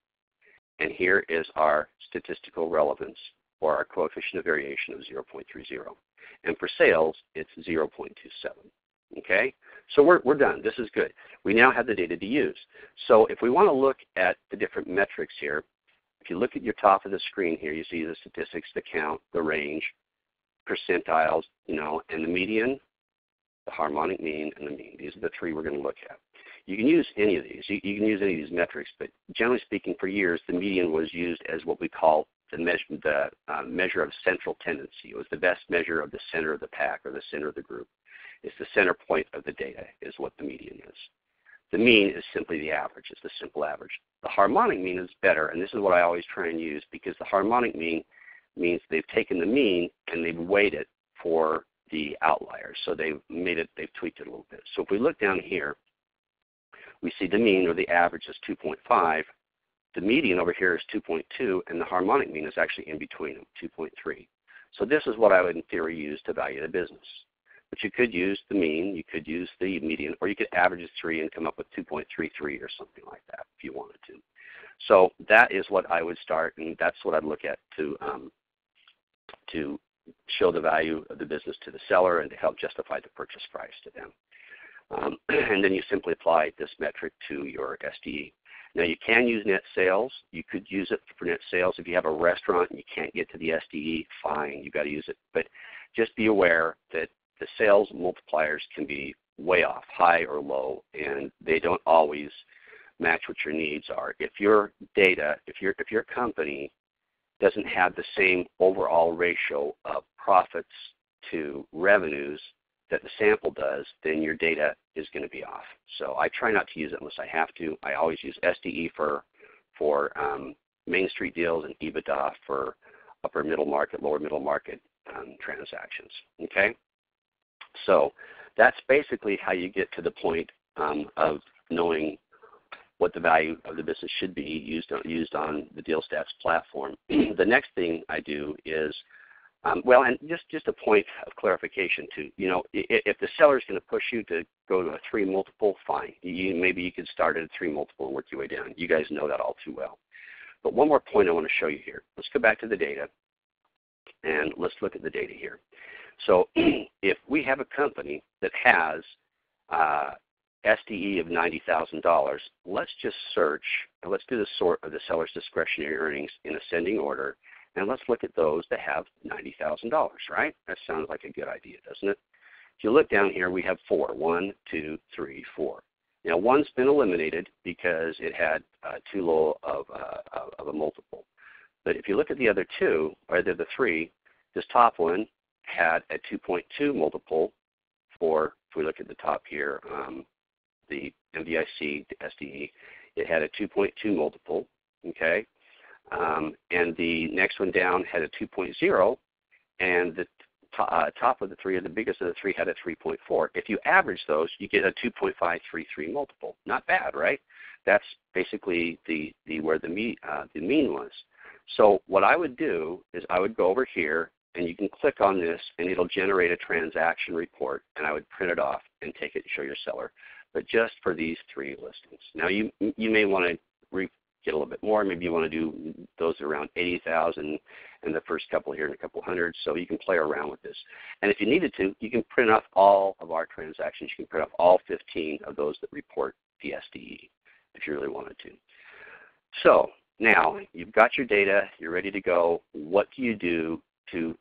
And here is our statistical relevance, or our coefficient of variation of 0.30. And for sales, it's 0.27. Okay? So we're done. This is good. We now have the data to use. So if we want to look at the different metrics here, if you look at your top of the screen here, you see the statistics, the count, the range, percentiles, and the median, the harmonic mean, and the mean. These are the 3 we're going to look at. You can use any of these. You can use any of these metrics, but generally speaking, for years, the median was used as what we call the measure of central tendency. It was the best measure of the center of the pack or the center of the group. It's the center point of the data is what the median is. The mean is simply the average. It's the simple average. The harmonic mean is better, and this is what I always try and use, because the harmonic mean means they've taken the mean and they've weighed it for the outliers. So they've tweaked it a little bit. So if we look down here, we see the mean or the average is 2.5. The median over here is 2.2, and the harmonic mean is actually in between them, 2.3. So this is what I would in theory use to value the business. But you could use the mean, you could use the median, or you could average 3 and come up with 2.33 or something like that if you wanted to. So that is what I would start, and that's what I'd look at to show the value of the business to the seller and to help justify the purchase price to them. And then you simply apply this metric to your SDE. Now you can use net sales. You could use it for net sales. If you have a restaurant and you can't get to the SDE, fine, you've got to use it. But just be aware that the sales multipliers can be way off, high or low, and they don't always match what your needs are. If your data, if your company doesn't have the same overall ratio of profits to revenues that the sample does, then your data is going to be off. So I try not to use it unless I have to. I always use SDE for Main Street deals and EBITDA for upper middle market, lower middle market transactions. Okay, so that's basically how you get to the point of knowing what the value of the business should be used on the DealStats platform. The next thing I do is, well, and just a point of clarification too. You know, if the seller is going to push you to go to a 3 multiple, fine. Maybe you could start at a 3 multiple and work your way down. You guys know that all too well. But one more point I want to show you here. Let's go back to the data, and let's look at the data here. So if we have a company that has SDE of $90,000, let's just search, and let's do the sort of the seller's discretionary earnings in ascending order, and let's look at those that have $90,000, right? That sounds like a good idea, doesn't it? If you look down here, we have 4. 1, 2, 3, 4. Now, one's been eliminated because it had too low of a multiple. But if you look at the other 2, or the 3, this top one had a 2.2 multiple for, if we look at the top here, the MVIC, the SDE, it had a 2.2 multiple, okay? And the next one down had a 2.0, and the top of the 3, or the biggest of the 3, had a 3.4. If you average those, you get a 2.533 multiple. Not bad, right? That's basically where the mean was. So what I would do is I would go over here, and you can click on this, and it'll generate a transaction report, and I would print it off and take it and show your seller. But just for these 3 listings. Now you may want to get a little bit more. Maybe you want to do those around 80,000 and the first couple here and a couple hundred. So you can play around with this. And if you needed to, you can print off all of our transactions. You can print off all 15 of those that report the SDE if you really wanted to. So now you've got your data. You're ready to go. What do you do to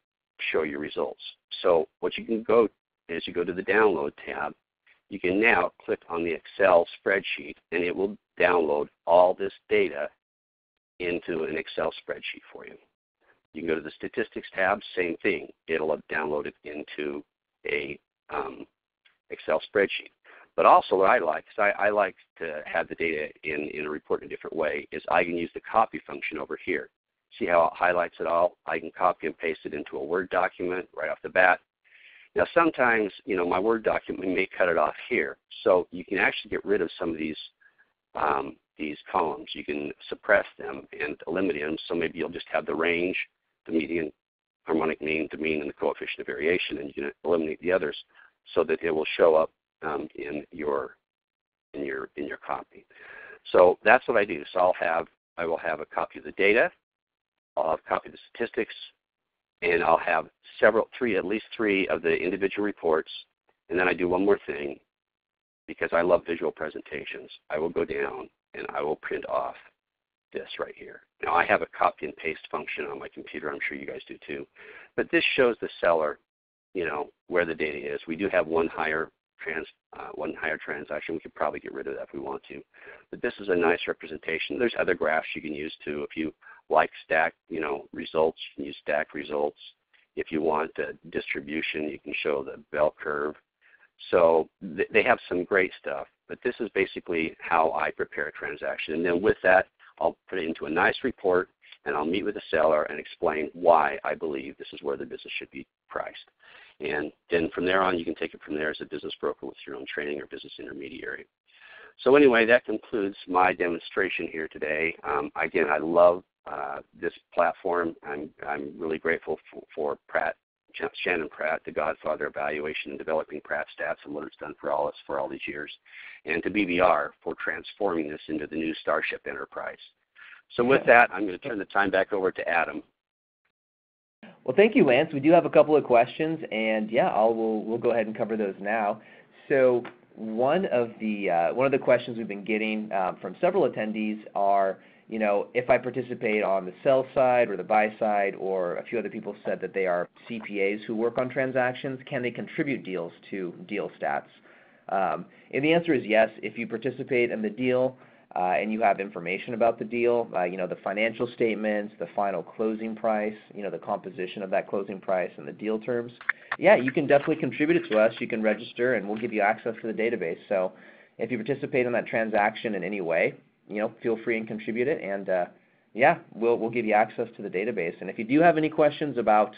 show your results? So what you can go is you go to the Download tab. You can now click on the Excel spreadsheet, and it will download all this data into an Excel spreadsheet for you. You can go to the Statistics tab, same thing. It'll download it into a Excel spreadsheet. But also what I like, because I like to have the data in a report in a different way, is I can use the copy function over here. See how it highlights it all? I can copy and paste it into a Word document right off the bat. Now sometimes, you know, my Word document may cut it off here. So you can actually get rid of some of these columns. You can suppress them and eliminate them. So maybe you'll just have the range, the median, harmonic mean, the mean, and the coefficient of variation, and you can eliminate the others so that it will show up in your copy. So that's what I do. So I will have a copy of the data. I'll have a copy of the statistics, and I'll have at least three of the individual reports, and then I do one more thing because I love visual presentations. I will go down and I will print off this right here. Now I have a copy and paste function on my computer. I'm sure you guys do too. But this shows the seller, you know, where the data is. We do have one higher transaction. We could probably get rid of that if we want to. But this is a nice representation. There's other graphs you can use too. If you like stack, you know, results, you can use stack results. If you want a distribution, you can show the bell curve. So they have some great stuff. But this is basically how I prepare a transaction. And then with that, I'll put it into a nice report, and I'll meet with the seller and explain why I believe this is where the business should be priced. And then from there on, you can take it from there as a business broker with your own training or business intermediary. So anyway, that concludes my demonstration here today. Again, I love this platform. I'm really grateful for Shannon Pratt, the godfather of valuation and developing Pratt Stats and what it's done for all these years, and to BBR for transforming this into the new Starship enterprise. So with that, I'm going to turn the time back over to Adam. Well, thank you, Lance. We do have a couple of questions, and yeah, we'll go ahead and cover those now. So one of the questions we've been getting from several attendees are, you know, if I participate on the sell side or the buy side, or a few other people said that they are CPAs who work on transactions, can they contribute deals to DealStats? And the answer is yes. If you participate in the deal and you have information about the deal, you know, the financial statements, the final closing price, you know, the composition of that closing price and the deal terms, yeah, you can definitely contribute it to us. You can register, and we'll give you access to the database. So if you participate in that transaction in any way, you know, feel free and contribute it, and yeah, we'll give you access to the database. And if you do have any questions about,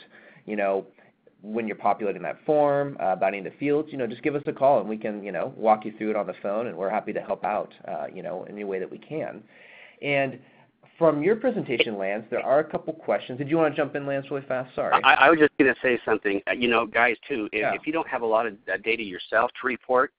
when you're populating that form, about any of the fields, just give us a call and we can, walk you through it on the phone, and we're happy to help out, in any way that we can. And from your presentation, Lance, there are a couple questions. Did you want to jump in, Lance, really fast? Sorry. I was just going to say something. Guys, too, if you don't have a lot of data yourself to report,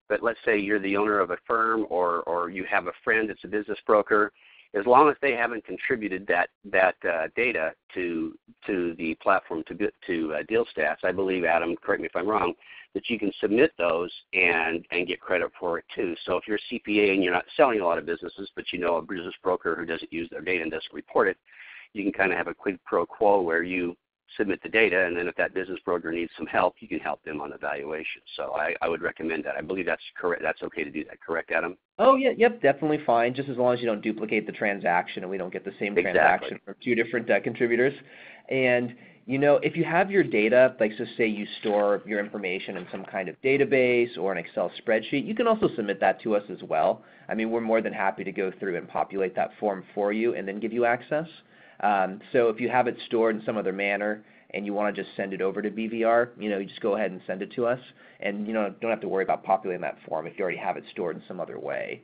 but let's say you're the owner of a firm or you have a friend that's a business broker, as long as they haven't contributed that data to the platform, to DealStats, I believe, Adam, correct me if I'm wrong, that you can submit those and get credit for it too. So if you're a CPA and you're not selling a lot of businesses, but you know a business broker who doesn't use their data and doesn't report it, you can kind of have a quid pro quo where you submit the data, and then if that business broker needs some help, you can help them on the valuation. So I would recommend that. I believe that's correct. That's okay to do that. Correct, Adam? Oh, yeah, yep, definitely fine, just as long as you don't duplicate the transaction and we don't get the same transaction from two different contributors. And, if you have your data, like so say you store your information in some kind of database or an Excel spreadsheet, you can also submit that to us as well. I mean, we're more than happy to go through and populate that form for you and then give you access. So if you have it stored in some other manner and you want to just send it over to BVR, you just go ahead and send it to us, and don't have to worry about populating that form if you already have it stored in some other way.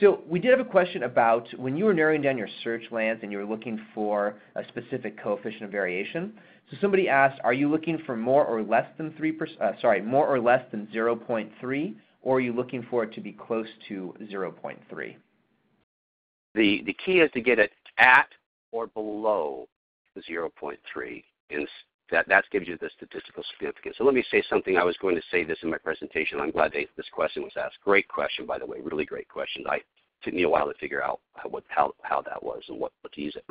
So we did have a question about when you were narrowing down your search, Lance, and you were looking for a specific coefficient of variation. So somebody asked, are you looking for more or less than 3%? More or less than 0.3, or are you looking for it to be close to 0.3? The key is to get it at or below 0.3, and that gives you the statistical significance. So let me say something. I was going to say this in my presentation. I'm glad this question was asked. Great question, by the way, really great question. It took me a while to figure out how that was and what to use it.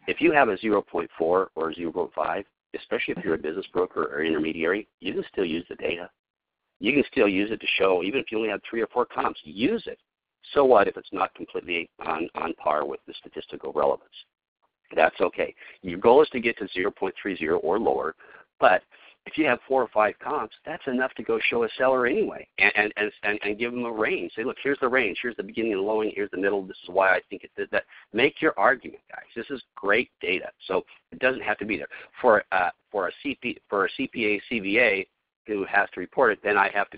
If you have a 0.4 or 0.5, especially if you're a business broker or intermediary, you can still use the data. You can still use it to show, even if you only have 3 or 4 comps, use it. So what if it's not completely on par with the statistical relevance? That's okay. Your goal is to get to 0.30 or lower, but if you have 4 or 5 comps, that's enough to go show a seller anyway and give them a range. Say, look, here's the range. Here's the beginning and the low end. Here's the middle. This is why I think it did that. Make your argument, guys. This is great data. So it doesn't have to be there. For a CPA, CVA who has to report it, then I have to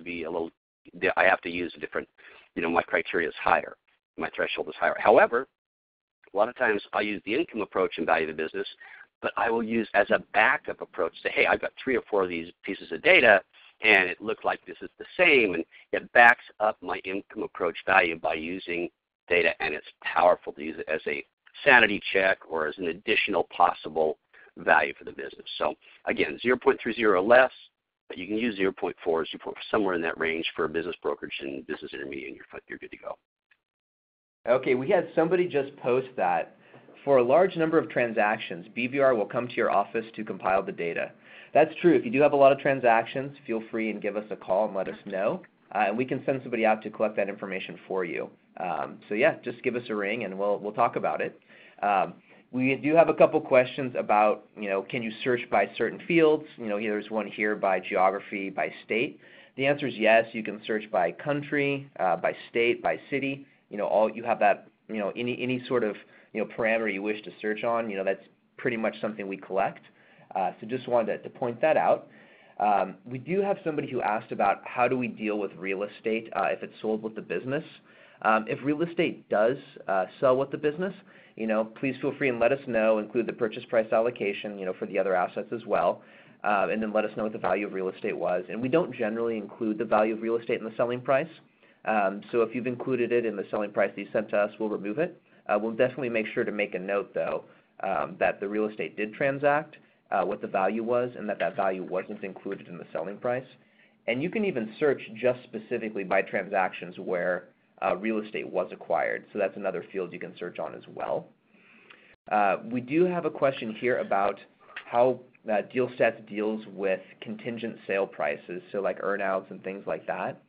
use a different, my criteria is higher. My threshold is higher. However, a lot of times I use the income approach and value the business, but I will use as a backup approach, say, hey, I've got 3 or 4 of these pieces of data, and it looks like this is the same, and it backs up my income approach value by using data, and it's powerful to use it as a sanity check or as an additional possible value for the business. So again, 0.30 or less, but you can use 0.4 or somewhere in that range for a business brokerage and business intermediate, and you're good to go. Okay, we had somebody just post that for a large number of transactions, BVR will come to your office to compile the data. That's true. If you do have a lot of transactions, feel free and give us a call and let us know, and we can send somebody out to collect that information for you. So yeah, just give us a ring and we'll talk about it. We do have a couple questions about, can you search by certain fields? There's one here by geography, by state. The answer is yes. You can search by country, by state, by city. All you have that, any sort of, parameter you wish to search on, that's pretty much something we collect. So just wanted to point that out. We do have somebody who asked about how do we deal with real estate if it's sold with the business. If real estate does sell with the business, please feel free and let us know, include the purchase price allocation, for the other assets as well. And then let us know what the value of real estate was. And we don't generally include the value of real estate in the selling price. So if you've included it in the selling price that you sent to us, we'll remove it. We'll definitely make sure to make a note, though, that the real estate did transact, what the value was, and that value wasn't included in the selling price. And you can even search just specifically by transactions where real estate was acquired. So that's another field you can search on as well. We do have a question here about how DealStats deals with contingent sale prices, so like earnouts and things like that.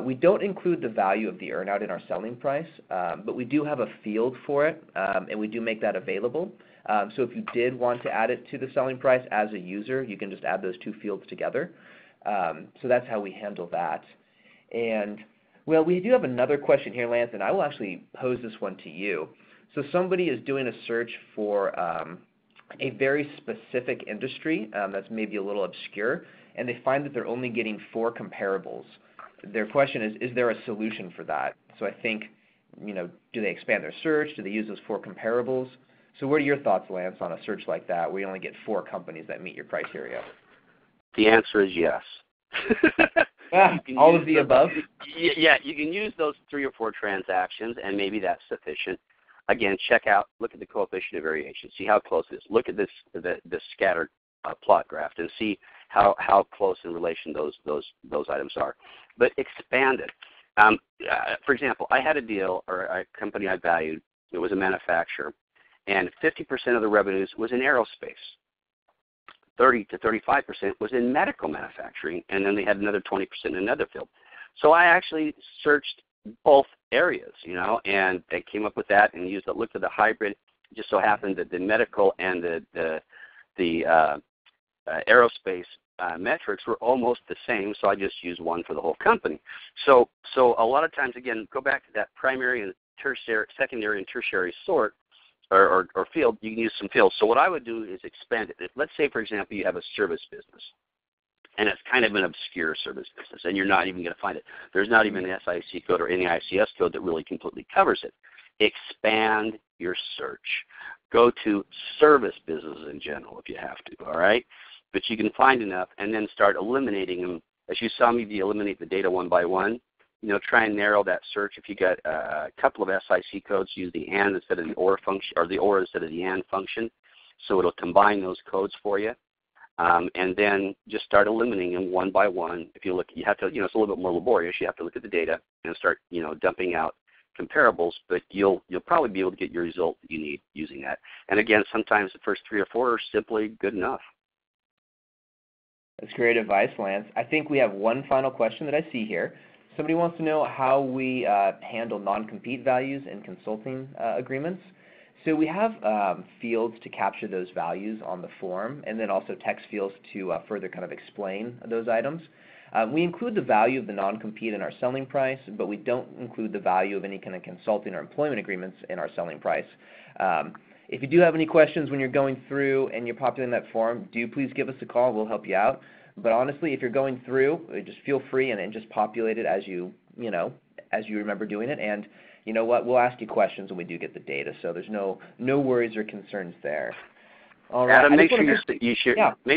We don't include the value of the earnout in our selling price, but we do have a field for it, and we do make that available. So if you did want to add it to the selling price as a user, you can just add those 2 fields together. So that's how we handle that. And, well, we do have another question here, Lance, and I will actually pose this one to you. So somebody is doing a search for a very specific industry that's maybe a little obscure, and they find that they're only getting 4 comparables. Their question is there a solution for that? So I think, do they expand their search? Do they use those 4 comparables? So what are your thoughts, Lance, on a search like that where you only get 4 companies that meet your criteria? The answer is yes. All of the above? Yeah, you can use those 3 or 4 transactions, and maybe that's sufficient. Again, look at the coefficient of variation, see how close it is. Look at this scattered plot graph and see how close in relation those items are. But expand it. For example, I had a deal or a company I valued. It was a manufacturer, and 50% of the revenues was in aerospace. 30 to 35% was in medical manufacturing, and then they had another 20% in another field. So I actually searched both areas, and they came up with that and looked at the hybrid. It just so happened that the medical and the aerospace metrics were almost the same, so I just used one for the whole company. So a lot of times, again, go back to that primary and secondary and tertiary sort or field. You can use some fields. So what I would do is expand it. Let's say, for example, you have a service business, and it's kind of an obscure service business, and you're not even going to find it. There's not even an SIC code or any ICS code that really completely covers it. Expand your search. Go to service businesses in general if you have to, all right? But you can find enough and then start eliminating them. As you saw me eliminate the data one by one, try and narrow that search. If you got a couple of SIC codes, use the AND instead of the OR function, or the OR instead of the AND function, so it'll combine those codes for you. And then just start eliminating them one by one. If you look, you have to, it's a little bit more laborious. You have to look at the data and start, dumping out comparables, but you'll probably be able to get your result that you need using that. And again, sometimes the first 3 or 4 are simply good enough. That's great advice, Lance. I think we have one final question that I see here. Somebody wants to know how we handle non-compete values in consulting agreements. So we have fields to capture those values on the form, and then also text fields to further kind of explain those items. We include the value of the non-compete in our selling price, but we don't include the value of any kind of consulting or employment agreements in our selling price. If you do have any questions when you're going through and you're populating that form, do please give us a call. We'll help you out. But honestly, if you're going through, just feel free and just populate it as you remember doing it. And you know what? We'll ask you questions when we do get the data. So there's no worries or concerns there. All right. Adam, make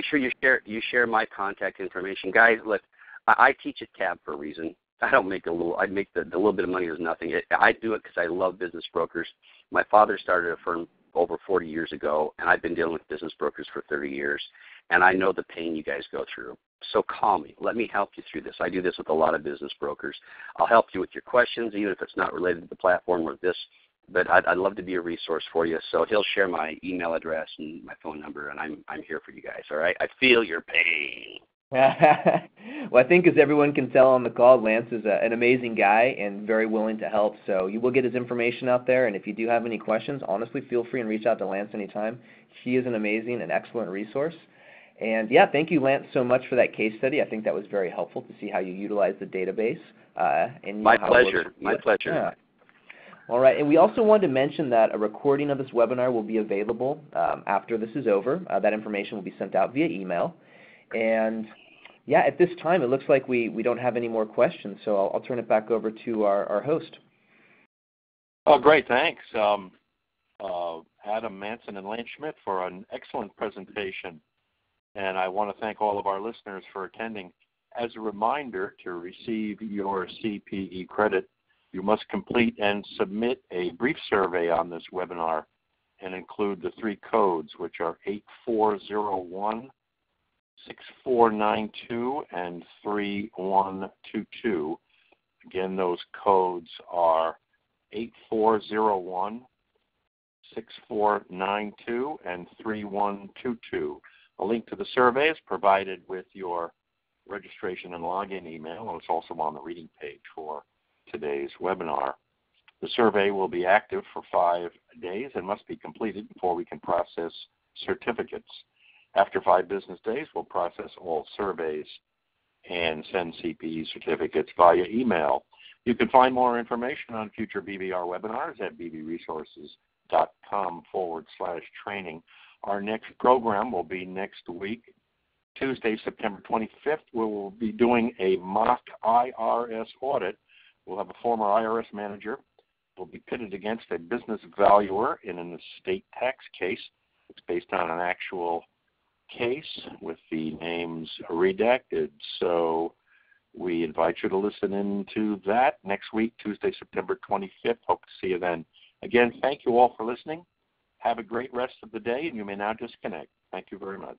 sure you share my contact information, guys. Look, I teach at CAB for a reason. I make the little bit of money is nothing. I do it because I love business brokers. My father started a firm over 40 years ago, and I've been dealing with business brokers for 30 years, and I know the pain you guys go through. So call me. Let me help you through this. I do this with a lot of business brokers. I'll help you with your questions, even if it's not related to the platform or this, but I'd love to be a resource for you. So he'll share my email address and my phone number, and I'm here for you guys, all right? I feel your pain. Well, I think as everyone can tell on the call, Lance is an amazing guy and very willing to help. So you will get his information out there. And if you do have any questions, honestly, feel free and reach out to Lance anytime. He is an amazing and excellent resource. And yeah, thank you, Lance, so much for that case study. I think that was very helpful to see how you utilize the database. My pleasure. My pleasure. Yeah. All right, and we also wanted to mention that a recording of this webinar will be available after this is over. That information will be sent out via email. And yeah, at this time, it looks like we don't have any more questions, so I'll turn it back over to our host. Oh, great. Thanks, Adam Manson and Lance Schmidt, for an excellent presentation. And I want to thank all of our listeners for attending. As a reminder, to receive your CPE credit, you must complete and submit a brief survey on this webinar and include the 3 codes, which are 8401, 6492, and 3122. Again, those codes are 8401, 6492, and 3122. A link to the survey is provided with your registration and login email, and it's also on the reading page for today's webinar. The survey will be active for 5 days and must be completed before we can process certificates. After 5 business days, we'll process all surveys and send CPE certificates via email. You can find more information on future BBR webinars at bbresources.com. irs.com/training. Our next program will be next week, Tuesday, September 25th. We will be doing a mock IRS audit. We'll have a former IRS manager. Will be pitted against a business valuer in an estate tax case. It's based on an actual case with the names redacted. So we invite you to listen in to that next week, Tuesday, September 25th. Hope to see you then. Again, thank you all for listening. Have a great rest of the day, and you may now disconnect. Thank you very much.